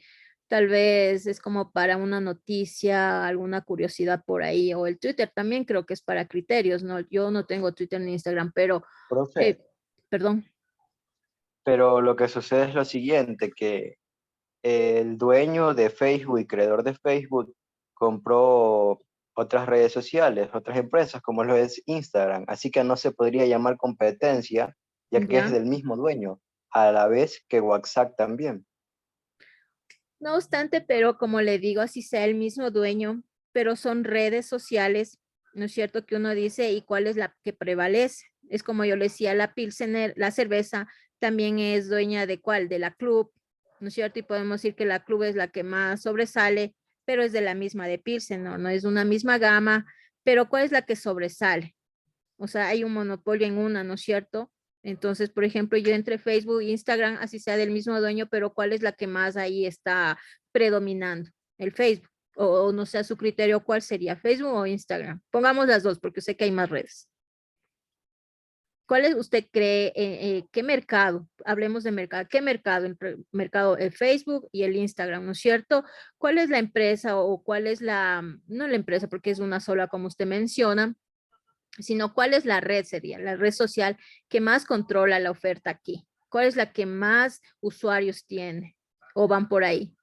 [SPEAKER 1] tal vez es como para una noticia, alguna curiosidad por ahí, o el Twitter también creo que es para criterios, ¿no? Yo no tengo Twitter ni Instagram, pero,
[SPEAKER 4] Profe,
[SPEAKER 1] eh, perdón,
[SPEAKER 4] pero lo que sucede es lo siguiente, que el dueño de Facebook y creador de Facebook compró otras redes sociales, otras empresas, como lo es Instagram, así que no se podría llamar competencia, ya que es
[SPEAKER 1] ya.
[SPEAKER 4] del mismo dueño, a la vez que WhatsApp también.
[SPEAKER 1] No obstante, pero como le digo, así sea el mismo dueño, pero son redes sociales, ¿no es cierto? Que uno dice, ¿y cuál es la que prevalece? Es como yo le decía, la Pilsener, la cerveza también es dueña de cuál, de la Club, ¿no es cierto? Y podemos decir que la Club es la que más sobresale, pero es de la misma de Pilsen, ¿no? No es una misma gama, pero ¿cuál es la que sobresale? O sea, hay un monopolio en una, ¿no es cierto? Entonces, por ejemplo, yo entre Facebook e Instagram, así sea del mismo dueño, pero ¿cuál es la que más ahí está predominando? El Facebook. O no sé a su criterio, ¿cuál sería? ¿Facebook o Instagram? Pongamos las dos, porque sé que hay más redes. ¿Cuál es, usted cree, qué mercado? Hablemos de mercado. ¿Qué mercado? Entre mercado, el Facebook y el Instagram, ¿no es cierto? ¿Cuál es la empresa o cuál es no la empresa, porque es una sola, como usted menciona, sino cuál es la red, sería la red social que más controla la oferta aquí? ¿Cuál es la que más usuarios tiene o van por ahí?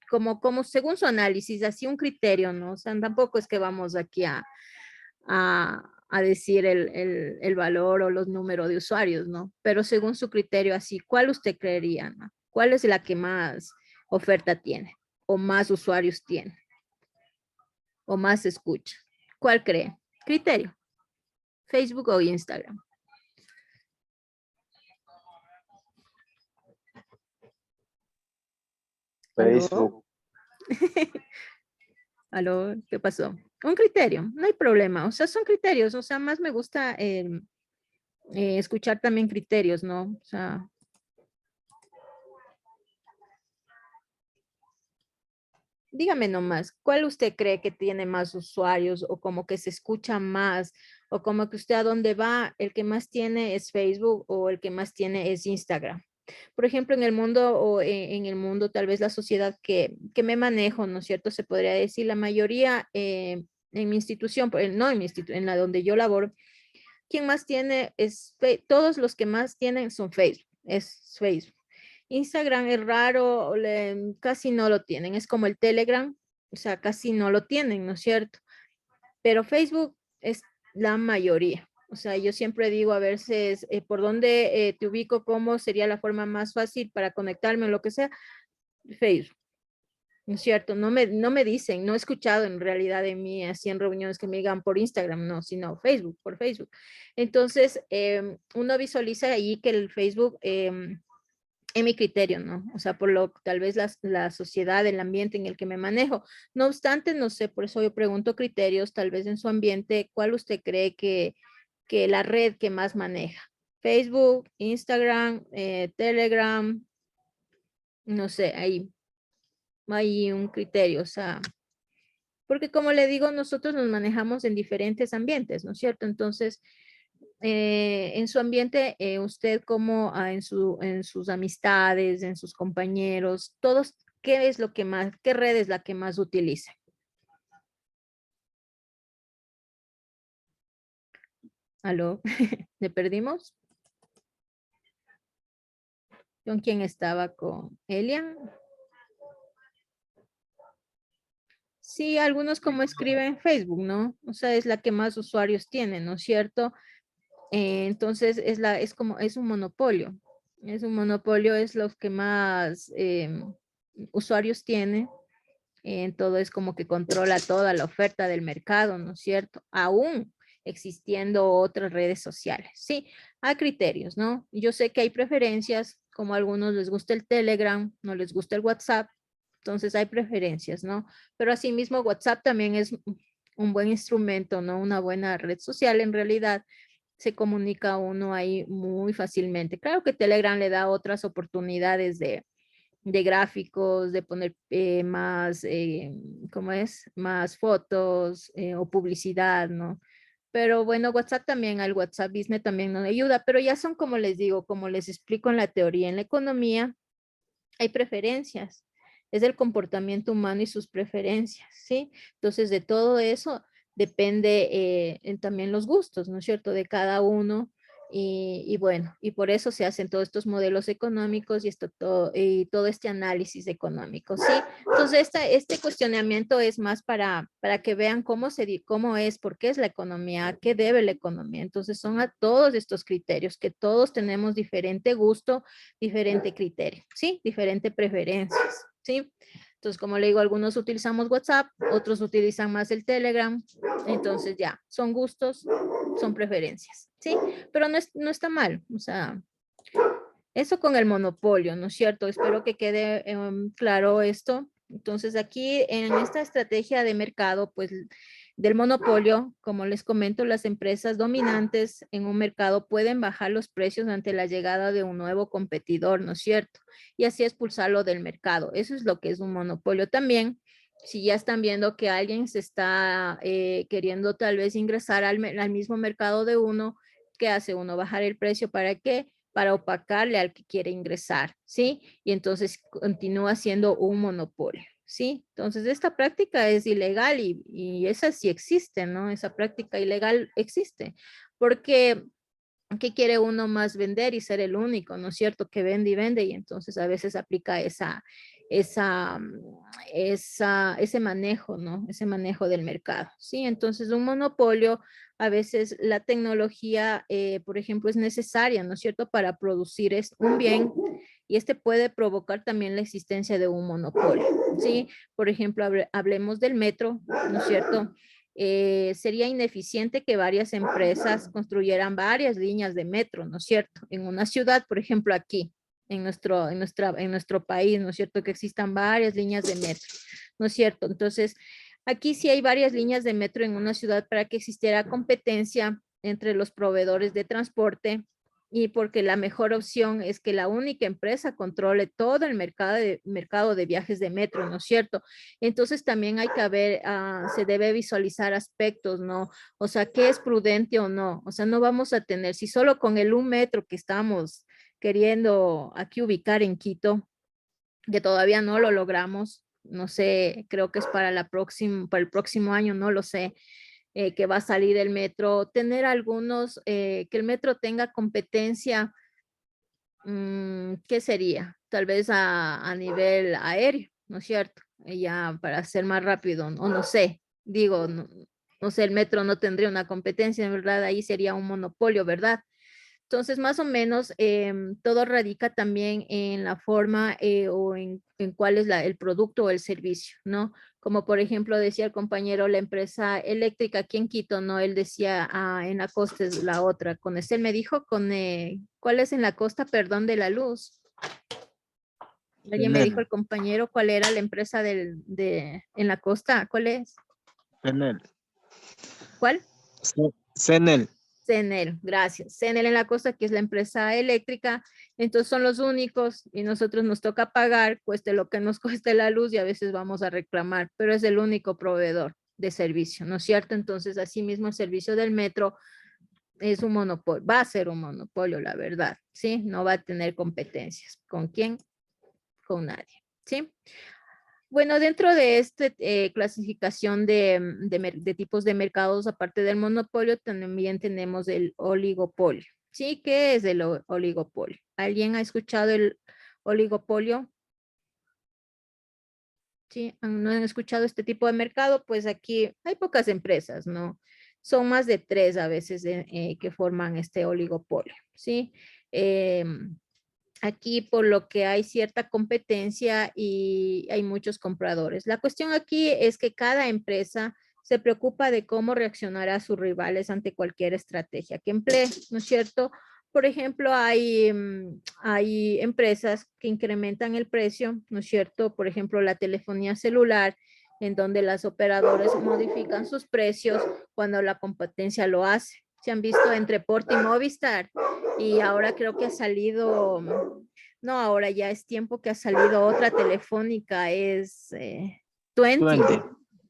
[SPEAKER 1] Como según su análisis, así un criterio, ¿no? O sea, tampoco es que vamos aquí a decir el valor o los números de usuarios, ¿no? Pero según su criterio, así, ¿cuál usted creería, ¿no? ¿Cuál es la que más oferta tiene o más usuarios tiene o más escucha? ¿Cuál cree? Criterio, Facebook o Instagram. ¿Aló?
[SPEAKER 4] Facebook.
[SPEAKER 1] ¿Aló? ¿Qué pasó? Un criterio, no hay problema. O sea, son criterios. O sea, más me gusta escuchar también criterios, ¿no? O sea, dígame nomás, ¿cuál usted cree que tiene más usuarios o como que se escucha más o como que usted a dónde va, el que más tiene es Facebook o el que más tiene es Instagram? Por ejemplo, en el mundo o en el mundo, tal vez la sociedad que me manejo, ¿no es cierto? Se podría decir la mayoría en mi institución, no en mi institución, en la donde yo laboro, quien más tiene es, todos los que más tienen son Facebook, es Facebook. Instagram es raro, casi no lo tienen, es como el Telegram, o sea, casi no lo tienen, ¿no es cierto? Pero Facebook es la mayoría. O sea, yo siempre digo a veces, ¿por dónde te ubico? ¿Cómo sería la forma más fácil para conectarme o lo que sea? Facebook. ¿No es cierto? No me dicen, no he escuchado en realidad de mí así en reuniones que me digan por Instagram, no, sino Facebook, por Facebook. Entonces, uno visualiza ahí que el Facebook, en mi criterio, ¿no? O sea, por lo tal vez la sociedad, el ambiente en el que me manejo. No obstante, no sé, por eso yo pregunto criterios, tal vez en su ambiente, ¿cuál usted cree que la red que más maneja? Facebook, Instagram, Telegram, no sé, ahí hay un criterio, o sea, porque como le digo, nosotros nos manejamos en diferentes ambientes, ¿no es cierto? Entonces, en su ambiente, usted como en sus amistades, en sus compañeros, todos, ¿qué es lo que más, qué red es la que más utiliza? ¿Aló? ¿Le perdimos? ¿Con quién estaba? ¿Con Elian? Sí, algunos como escriben en Facebook, ¿no? O sea, es la que más usuarios tienen, ¿no es cierto? Entonces es como, es un monopolio. Es un monopolio, es los que más usuarios tienen. Todo es como que controla toda la oferta del mercado, ¿no es cierto? Aún existiendo otras redes sociales. Sí, hay criterios, ¿no? Yo sé que hay preferencias, como a algunos les gusta el Telegram, no les gusta el WhatsApp, Entonces hay preferencias, ¿no? Pero asimismo WhatsApp también es un buen instrumento, ¿no? Una buena red social en realidad. Se comunica uno ahí muy fácilmente. Claro que Telegram le da otras oportunidades de gráficos, de poner más, ¿cómo es? Más fotos o publicidad, ¿no? Pero bueno, WhatsApp también, al WhatsApp Business también nos ayuda, pero ya son como les digo, como les explico en la teoría, en la economía, hay preferencias. Es el comportamiento humano y sus preferencias, ¿sí? Entonces, de todo eso depende también los gustos, ¿no es cierto? De cada uno. Y bueno, y por eso se hacen todos estos modelos económicos y todo este análisis económico, ¿sí? Entonces, este cuestionamiento es más para que vean cómo es, por qué es la economía, a qué debe la economía. Entonces, son a todos estos criterios, que todos tenemos diferente gusto, diferente criterio, ¿sí? Diferente preferencias, ¿sí? Entonces, como le digo, algunos utilizamos WhatsApp, otros utilizan más el Telegram. Entonces, ya, son gustos, son preferencias, ¿sí? Pero no está mal, o sea, eso con el monopolio, ¿no es cierto? Espero que quede claro esto. Entonces, aquí en esta estrategia de mercado, pues del monopolio, como les comento, las empresas dominantes en un mercado pueden bajar los precios ante la llegada de un nuevo competidor, ¿no es cierto? Y así expulsarlo del mercado. Eso es lo que es un monopolio también. Si ya están viendo que alguien se está queriendo tal vez ingresar al mismo mercado de uno, ¿qué hace uno? Bajar el precio, ¿para qué? Para opacarle al que quiere ingresar, ¿sí? Y entonces continúa siendo un monopolio, ¿sí? Entonces esta práctica es ilegal y esa sí existe, ¿no? Esa práctica ilegal existe, porque ¿qué quiere uno más vender y ser el único, ¿no es cierto? Que vende y vende y entonces a veces aplica esa, ese manejo, ¿no? Ese manejo del mercado, ¿sí? Entonces un monopolio, a veces la tecnología, por ejemplo, es necesaria, ¿no es cierto? Para producir un bien y este puede provocar también la existencia de un monopolio, ¿sí? Por ejemplo, hablemos del metro, ¿no es cierto? Sería ineficiente que varias empresas construyeran varias líneas de metro, ¿no es cierto? En una ciudad, por ejemplo, aquí, en nuestro país, ¿no es cierto? Que existan varias líneas de metro, ¿no es cierto? Entonces, aquí sí hay varias líneas de metro en una ciudad para que existiera competencia entre los proveedores de transporte y porque la mejor opción es que la única empresa controle todo el mercado de viajes de metro, ¿no es cierto? Entonces también hay que ver, se debe visualizar aspectos, ¿no? O sea, ¿qué es prudente o no? O sea, no vamos a tener, si solo con el 1 metro que estamos queriendo aquí ubicar en Quito, que todavía no lo logramos, no sé, creo que es para el próximo año, no lo sé, que va a salir el metro, tener algunos, que el metro tenga competencia. ¿Qué sería? Tal vez a nivel aéreo, ¿no es cierto? Ya para ser más rápido, o no sé, digo, no sé, el metro no tendría una competencia, en verdad, ahí sería un monopolio, ¿verdad? Entonces, más o menos, todo radica también en la forma o en cuál es el producto o el servicio, ¿no? Como por ejemplo decía el compañero, la empresa eléctrica aquí en Quito, ¿no? Él decía, en la costa es la otra. Con ese él me dijo, ¿cuál es en la costa, perdón, de la luz? Alguien me dijo el compañero cuál era la empresa en la costa, ¿cuál es?
[SPEAKER 3] CENEL.
[SPEAKER 1] ¿Cuál?
[SPEAKER 3] CENEL.
[SPEAKER 1] CENEL, gracias. CENEL en la costa, que es la empresa eléctrica, entonces son los únicos y nosotros nos toca pagar, cueste lo que nos cueste la luz y a veces vamos a reclamar, pero es el único proveedor de servicio, ¿no es cierto? Entonces, asimismo, el servicio del metro es un monopolio, va a ser un monopolio, la verdad, ¿sí? No va a tener competencias. ¿Con quién? Con nadie, ¿sí? Bueno, dentro de esta clasificación de tipos de mercados, aparte del monopolio, también tenemos el oligopolio. ¿Sí? ¿Qué es el oligopolio? ¿Alguien ha escuchado el oligopolio? ¿Sí? ¿No han escuchado este tipo de mercado? Pues aquí hay pocas empresas, ¿no? Son más de 3 a veces que forman este oligopolio, ¿sí? Aquí por lo que hay cierta competencia y hay muchos compradores. La cuestión aquí es que cada empresa se preocupa de cómo reaccionará a sus rivales ante cualquier estrategia que emplee, ¿no es cierto? Por ejemplo, hay empresas que incrementan el precio, ¿no es cierto? Por ejemplo, la telefonía celular, en donde las operadoras modifican sus precios cuando la competencia lo hace. Se han visto entre Porti y Movistar, y ahora creo que ha salido, no, ahora ya es tiempo que ha salido otra telefónica, es 20.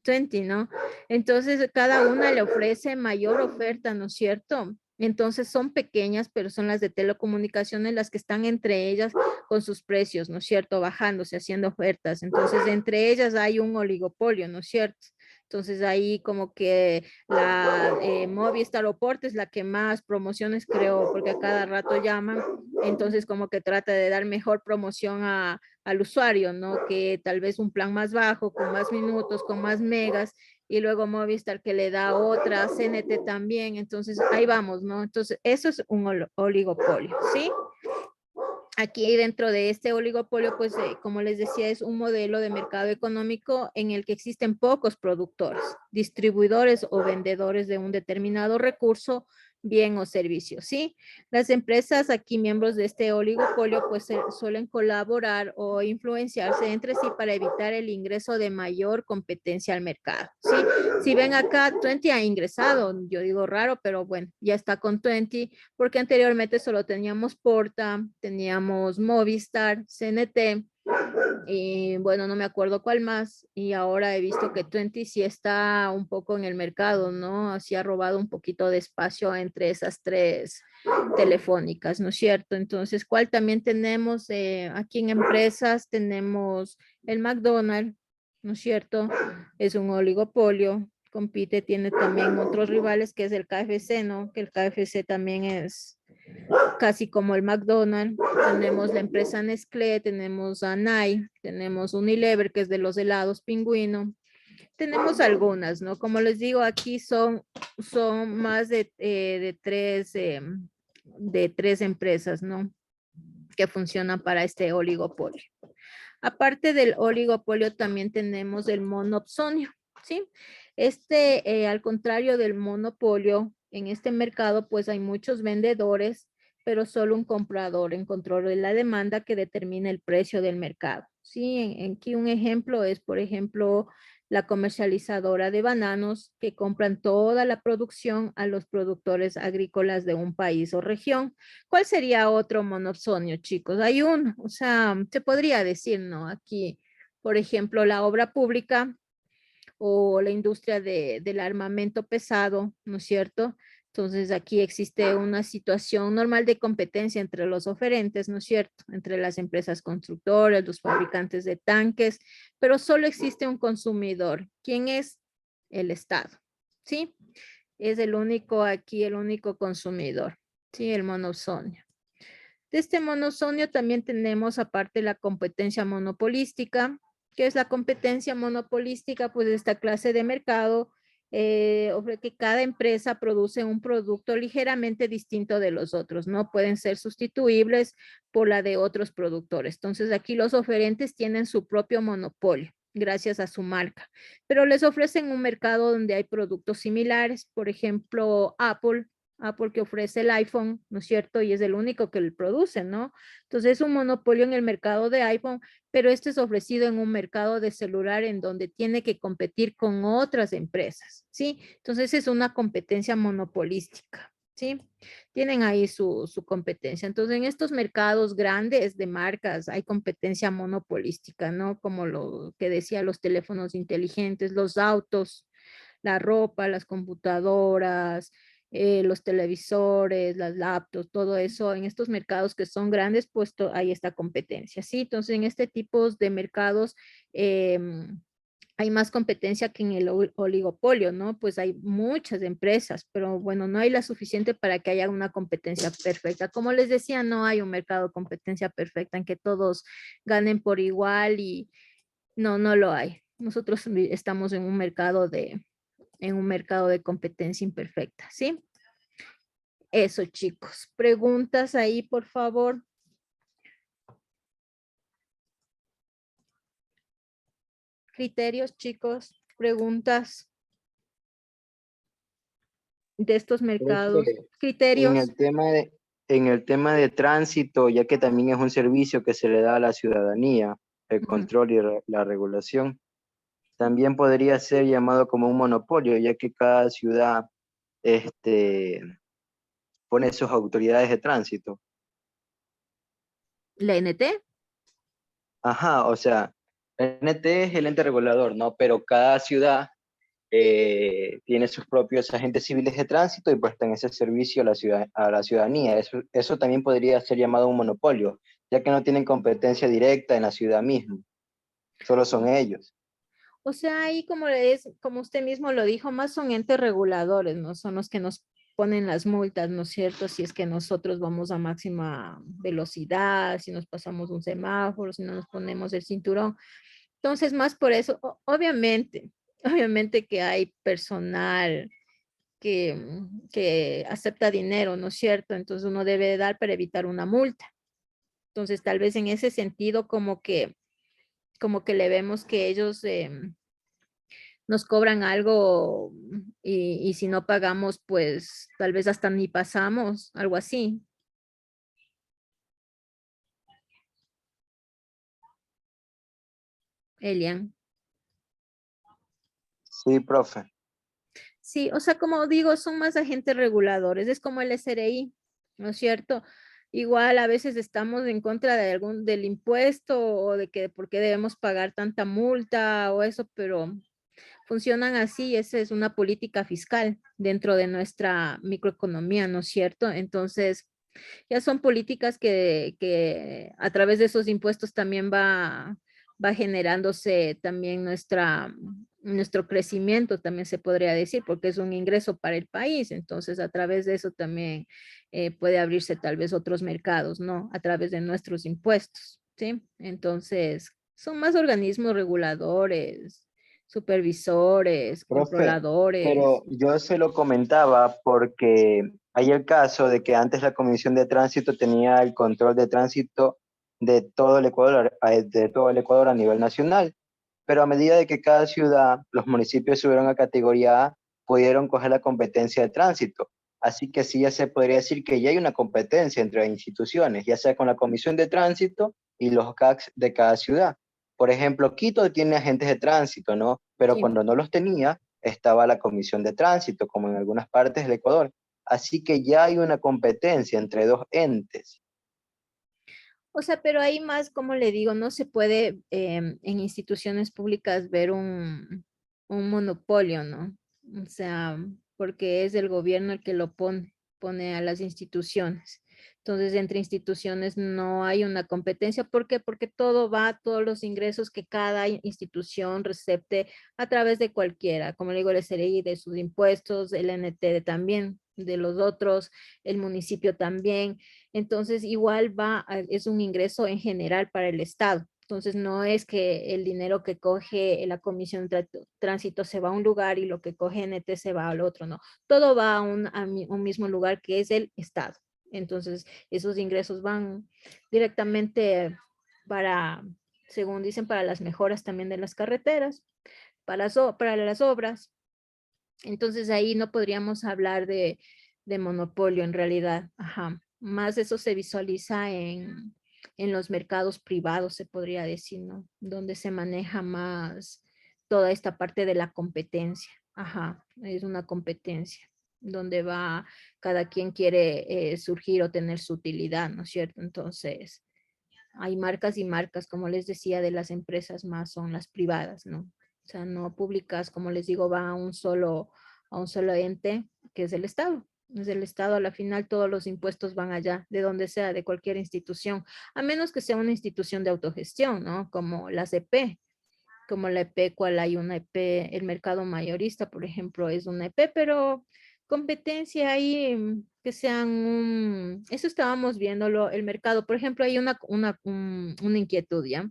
[SPEAKER 1] 20, ¿no? Entonces, cada una le ofrece mayor oferta, ¿no es cierto? Entonces, son pequeñas, pero son las de telecomunicaciones las que están entre ellas con sus precios, ¿no es cierto? Bajándose, haciendo ofertas. Entonces, entre ellas hay un oligopolio, ¿no es cierto? Entonces, ahí como que la Movistar Oport es la que más promociones creo, porque a cada rato llaman. Entonces, como que trata de dar mejor promoción al usuario, ¿no? Que tal vez un plan más bajo, con más minutos, con más megas, y luego Movistar que le da otra, CNT también, entonces ahí vamos, ¿no? Entonces eso es un oligopolio, ¿sí? Aquí dentro de este oligopolio, pues como les decía, es un modelo de mercado económico en el que existen pocos productores, distribuidores o vendedores de un determinado recurso, bien o servicio, ¿sí? Las empresas aquí, miembros de este oligopolio, pues suelen colaborar o influenciarse entre sí para evitar el ingreso de mayor competencia al mercado, ¿sí? Si ven acá, 20 ha ingresado, yo digo raro, pero bueno, ya está con 20, porque anteriormente solo teníamos Porta, teníamos Movistar, CNT, y bueno, no me acuerdo cuál más, y ahora he visto que 20 sí está un poco en el mercado, ¿no? Así ha robado un poquito de espacio entre esas tres telefónicas, ¿no es cierto? Entonces, ¿cuál también tenemos aquí en empresas? Tenemos el McDonald's, ¿no es cierto? Es un oligopolio, compite, tiene también otros rivales que es el KFC, ¿no? Que el KFC también es casi como el McDonald's. Tenemos la empresa Nestlé, tenemos a Nike, tenemos Unilever, que es de los helados Pingüino. Tenemos algunas, ¿no? Como les digo, aquí son más de tres empresas, ¿no? Que funcionan para este oligopolio. Aparte del oligopolio, también tenemos el monopsonio, ¿sí? Al contrario del monopolio, en este mercado, pues hay muchos vendedores, pero solo un comprador en control de la demanda que determina el precio del mercado, ¿sí? Aquí un ejemplo es, por ejemplo, la comercializadora de bananos que compran toda la producción a los productores agrícolas de un país o región. ¿Cuál sería otro monopsonio, chicos? Hay uno, o sea, se podría decir, ¿no? Aquí, por ejemplo, la obra pública o la industria del armamento pesado, ¿no es cierto? Entonces aquí existe una situación normal de competencia entre los oferentes, ¿no es cierto? Entre las empresas constructoras, los fabricantes de tanques, pero solo existe un consumidor. ¿Quién es? El Estado, ¿sí? Es el único aquí, el único consumidor, ¿sí? El monopsonio. De este monopsonio también tenemos aparte la competencia monopolística. ¿Qué es la competencia monopolística? Pues esta clase de mercado que cada empresa produce un producto ligeramente distinto de los otros, no pueden ser sustituibles por la de otros productores. Entonces aquí los oferentes tienen su propio monopolio gracias a su marca, pero les ofrecen un mercado donde hay productos similares, por ejemplo, Apple que ofrece el iPhone, ¿no es cierto? Y es el único que lo produce, ¿no? Entonces es un monopolio en el mercado de iPhone, pero este es ofrecido en un mercado de celular en donde tiene que competir con otras empresas, ¿sí? Entonces es una competencia monopolística, ¿sí? Tienen ahí su competencia. Entonces en estos mercados grandes de marcas hay competencia monopolística, ¿no? Como lo que decía, los teléfonos inteligentes, los autos, la ropa, las computadoras, los televisores, las laptops, todo eso, en estos mercados que son grandes, pues hay esta competencia, ¿sí? Entonces, en este tipo de mercados hay más competencia que en el oligopolio, ¿no? Pues hay muchas empresas, pero bueno, no hay la suficiente para que haya una competencia perfecta. Como les decía, no hay un mercado de competencia perfecta en que todos ganen por igual y no lo hay. Nosotros estamos en un mercado de competencia imperfecta, ¿sí? Eso, chicos. Preguntas ahí, por favor. Criterios, chicos. Preguntas de estos
[SPEAKER 4] Creo
[SPEAKER 1] mercados.
[SPEAKER 4] que en
[SPEAKER 1] Criterios.
[SPEAKER 4] el tema en el tema de tránsito, ya que también es un servicio que se le da a la ciudadanía, el
[SPEAKER 1] Ujú.
[SPEAKER 4] control y la regulación, también podría ser llamado como un monopolio, ya que cada ciudad pone sus autoridades de tránsito.
[SPEAKER 1] ¿La NT?
[SPEAKER 4] Ajá, o sea, el NT es el ente regulador, ¿no? Pero cada ciudad tiene sus propios agentes civiles de tránsito y prestan ese servicio a a la ciudadanía. Eso también podría ser llamado un monopolio, ya que no tienen competencia directa en la ciudad misma, solo son ellos.
[SPEAKER 1] O sea, ahí como usted mismo lo dijo, más son entes reguladores, ¿no? Son los que nos ponen las multas, ¿no es cierto? Si es que nosotros vamos a máxima velocidad, si nos pasamos un semáforo, si no nos ponemos el cinturón. Entonces, más por eso, obviamente, obviamente que hay personal que acepta dinero, ¿no es cierto? Entonces uno debe dar para evitar una multa. Entonces, tal vez en ese sentido, como que le vemos que ellos nos cobran algo y si no pagamos, pues tal vez hasta ni pasamos, algo así. Elian.
[SPEAKER 4] Sí, profe.
[SPEAKER 1] Sí, o sea, como digo, son más agentes reguladores, es como el SRI, ¿no es cierto? Igual a veces estamos en contra de del impuesto o de que por qué debemos pagar tanta multa o eso, pero funcionan así, esa es una política fiscal dentro de nuestra microeconomía, ¿no es cierto? Entonces, ya son políticas que a través de esos impuestos también va generándose también nuestro crecimiento, también se podría decir, porque es un ingreso para el país. Entonces, a través de eso también puede abrirse tal vez otros mercados, ¿no? A través de nuestros impuestos, ¿sí? Entonces, son más organismos reguladores, supervisores,
[SPEAKER 4] Profe,
[SPEAKER 1] controladores.
[SPEAKER 4] pero yo se lo comentaba porque hay el caso de que antes la Comisión de Tránsito tenía el control de tránsito de todo el Ecuador, de todo el Ecuador a nivel nacional, pero a medida de que cada ciudad, los municipios subieron a categoría A, pudieron coger la competencia de tránsito. Así que sí, ya se podría decir que ya hay una competencia entre instituciones, ya sea con la Comisión de Tránsito y los CACs de cada ciudad. Por ejemplo, Quito tiene agentes de tránsito, ¿no? Pero
[SPEAKER 1] Sí.
[SPEAKER 4] cuando no los tenía, estaba la Comisión de Tránsito, como en algunas partes del Ecuador. Así que ya hay una competencia entre dos entes.
[SPEAKER 1] O sea, pero ahí más, como le digo, no se puede en instituciones públicas ver un monopolio, ¿no? O sea, porque es el gobierno el que lo pone a las instituciones. Entonces, entre instituciones no hay una competencia. ¿Por qué? Porque todos los ingresos que cada institución recepte a través de cualquiera, como le digo, el SRI de sus impuestos, el NT también, de los otros, el municipio también. Entonces, igual es un ingreso en general para el Estado. Entonces, no es que el dinero que coge la Comisión de Tránsito se va a un lugar y lo que coge NT se va al otro, no. Todo va un mismo lugar que es el Estado. Entonces, esos ingresos van directamente para, según dicen, para las mejoras también de las carreteras, para las obras. Entonces, ahí no podríamos hablar de monopolio en realidad. Ajá. Más eso se visualiza en los mercados privados, se podría decir, ¿no? Donde se maneja más toda esta parte de la competencia. Ajá, es una competencia donde cada quien quiere surgir o tener su utilidad, ¿no es cierto? Entonces, hay marcas y marcas, como les decía, de las empresas más son las privadas, ¿no? O sea, no públicas, como les digo, va a un solo ente, que es el Estado. Es el Estado, a la final todos los impuestos van allá, de donde sea, de cualquier institución, a menos que sea una institución de autogestión, ¿no? Como las EP, como la EP, cual hay una EP, el mercado mayorista, por ejemplo, es una EP, pero competencia ahí que sean eso estábamos viéndolo, el mercado, por ejemplo, hay una inquietud, ¿ya?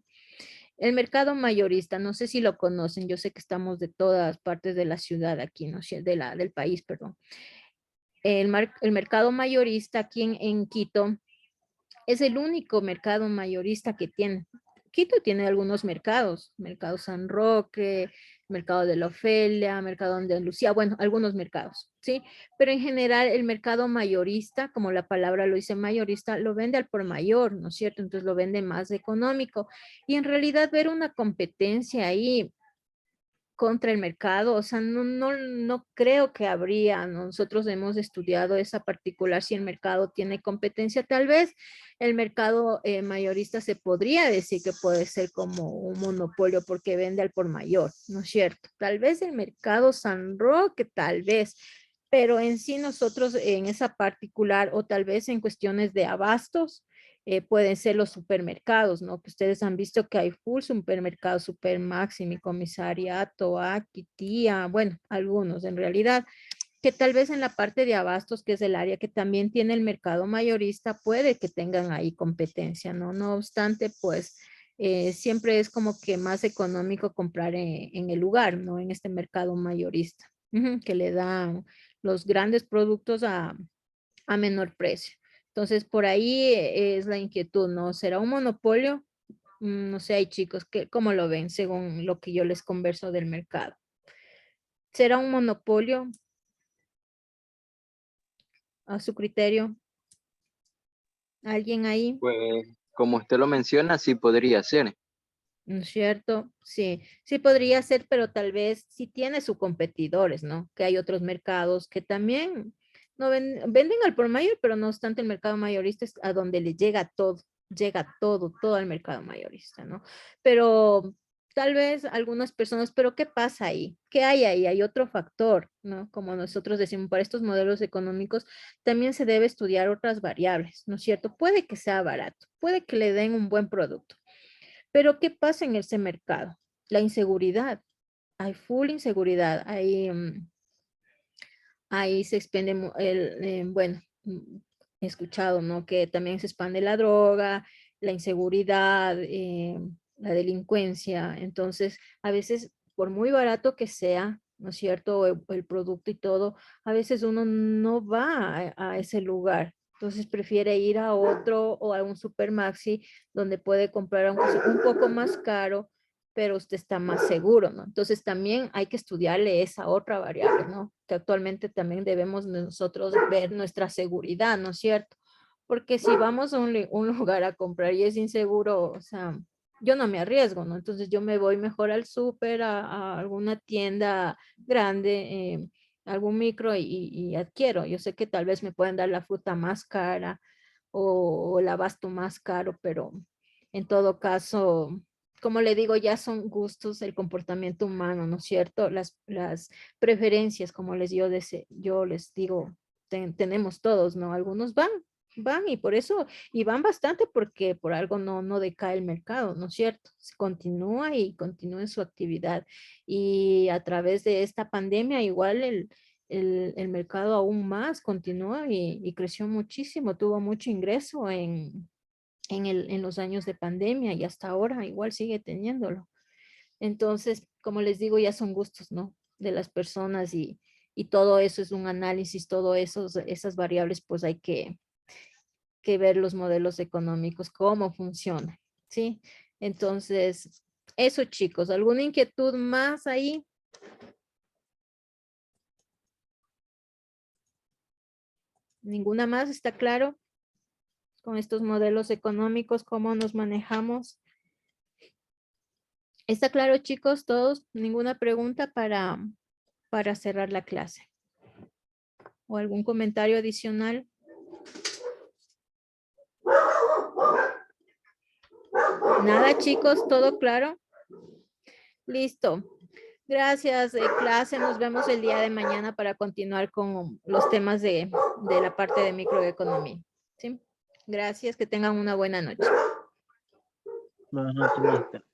[SPEAKER 1] El mercado mayorista, no sé si lo conocen, yo sé que estamos de todas partes de la ciudad aquí, ¿no? Del país, perdón. El mercado mayorista aquí en Quito es el único mercado mayorista Quito tiene algunos mercados, Mercado San Roque, Mercado de la Ofelia, Mercado de Andalucía, bueno, algunos mercados, ¿sí? Pero en general el mercado mayorista, como la palabra lo dice mayorista, lo vende al por mayor, ¿no es cierto? Entonces lo vende más económico. Y en realidad ver una competencia ahí contra el mercado, o sea, no creo que habría, ¿no? Nosotros hemos estudiado esa particular, si el mercado tiene competencia, tal vez el mercado mayorista se podría decir que puede ser como un monopolio porque vende al por mayor, ¿no es cierto? Tal vez el mercado San Roque, tal vez, pero en sí nosotros en esa particular o tal vez en cuestiones de abastos, pueden ser los supermercados, ¿no? Que ustedes han visto que hay full supermercados, Supermaxi, Mi Comisariato, Aquí, Tía, bueno, algunos en realidad, que tal vez en la parte de abastos, que es el área que también tiene el mercado mayorista, puede que tengan ahí competencia, ¿no? No obstante, pues siempre es como que más económico comprar en el lugar, ¿no? En este mercado mayorista, que le dan los grandes productos a menor precio. Entonces, por ahí es la inquietud, ¿no? ¿Será un monopolio? No sé, hay chicos que, ¿cómo lo ven según lo que yo les converso del mercado? ¿Será un monopolio a su criterio? ¿Alguien ahí?
[SPEAKER 4] Pues, como usted lo menciona, sí podría ser.
[SPEAKER 1] ¿No es cierto? Sí, sí podría ser, pero tal vez sí tiene sus competidores, ¿no? Que hay otros mercados que también no venden al por mayor, pero no obstante el mercado mayorista es a donde le llega todo al mercado mayorista, ¿no? Pero tal vez algunas personas, pero ¿qué pasa ahí? ¿Qué hay ahí? Hay otro factor, ¿no? Como nosotros decimos, para estos modelos económicos también se debe estudiar otras variables, ¿no es cierto? Puede que sea barato, puede que le den un buen producto, pero ¿qué pasa en ese mercado? La inseguridad. Hay full inseguridad. Ahí se expende, bueno, he escuchado, ¿no? Que también se expande la droga, la inseguridad, la delincuencia. Entonces, a veces, por muy barato que sea, ¿no es cierto? El producto y todo, a veces uno no va a ese lugar. Entonces prefiere ir a otro o a un Supermaxi donde puede comprar aunque sea un poco más caro, pero usted está más seguro, ¿no? Entonces también hay que estudiarle esa otra variable, ¿no? Que actualmente también debemos nosotros ver nuestra seguridad, ¿no es cierto? Porque si vamos a un lugar a comprar y es inseguro, o sea, yo no me arriesgo, ¿no? Entonces yo me voy mejor al súper, a alguna tienda grande, algún micro y adquiero. Yo sé que tal vez me pueden dar la fruta más cara o el abasto más caro, pero en todo caso, como le digo, ya son gustos el comportamiento humano, ¿no es cierto? Las preferencias, como yo les digo, tenemos todos, ¿no? Algunos van y por eso, y van bastante porque por algo no decae el mercado, ¿no es cierto? Se continúa y continúa en su actividad. Y a través de esta pandemia, igual el mercado aún más continúa y creció muchísimo, tuvo mucho ingreso en los años de pandemia y hasta ahora igual sigue teniéndolo. Entonces, como les digo, ya son gustos, ¿no? De las personas y todo eso es un análisis, todo eso, esas variables, pues hay que ver los modelos económicos, cómo funcionan, ¿sí? Entonces, eso chicos, ¿alguna inquietud más ahí? ¿Ninguna más? ¿Está claro? Con estos modelos económicos, cómo nos manejamos. ¿Está claro, chicos, todos? ¿Ninguna pregunta para cerrar la clase? ¿O algún comentario adicional? Nada, chicos, ¿todo claro? Listo. Gracias, clase. Nos vemos el día de mañana para continuar con los temas de la parte de microeconomía. ¿Sí? Gracias, que tengan una buena noche.
[SPEAKER 3] Buenas noches, mister.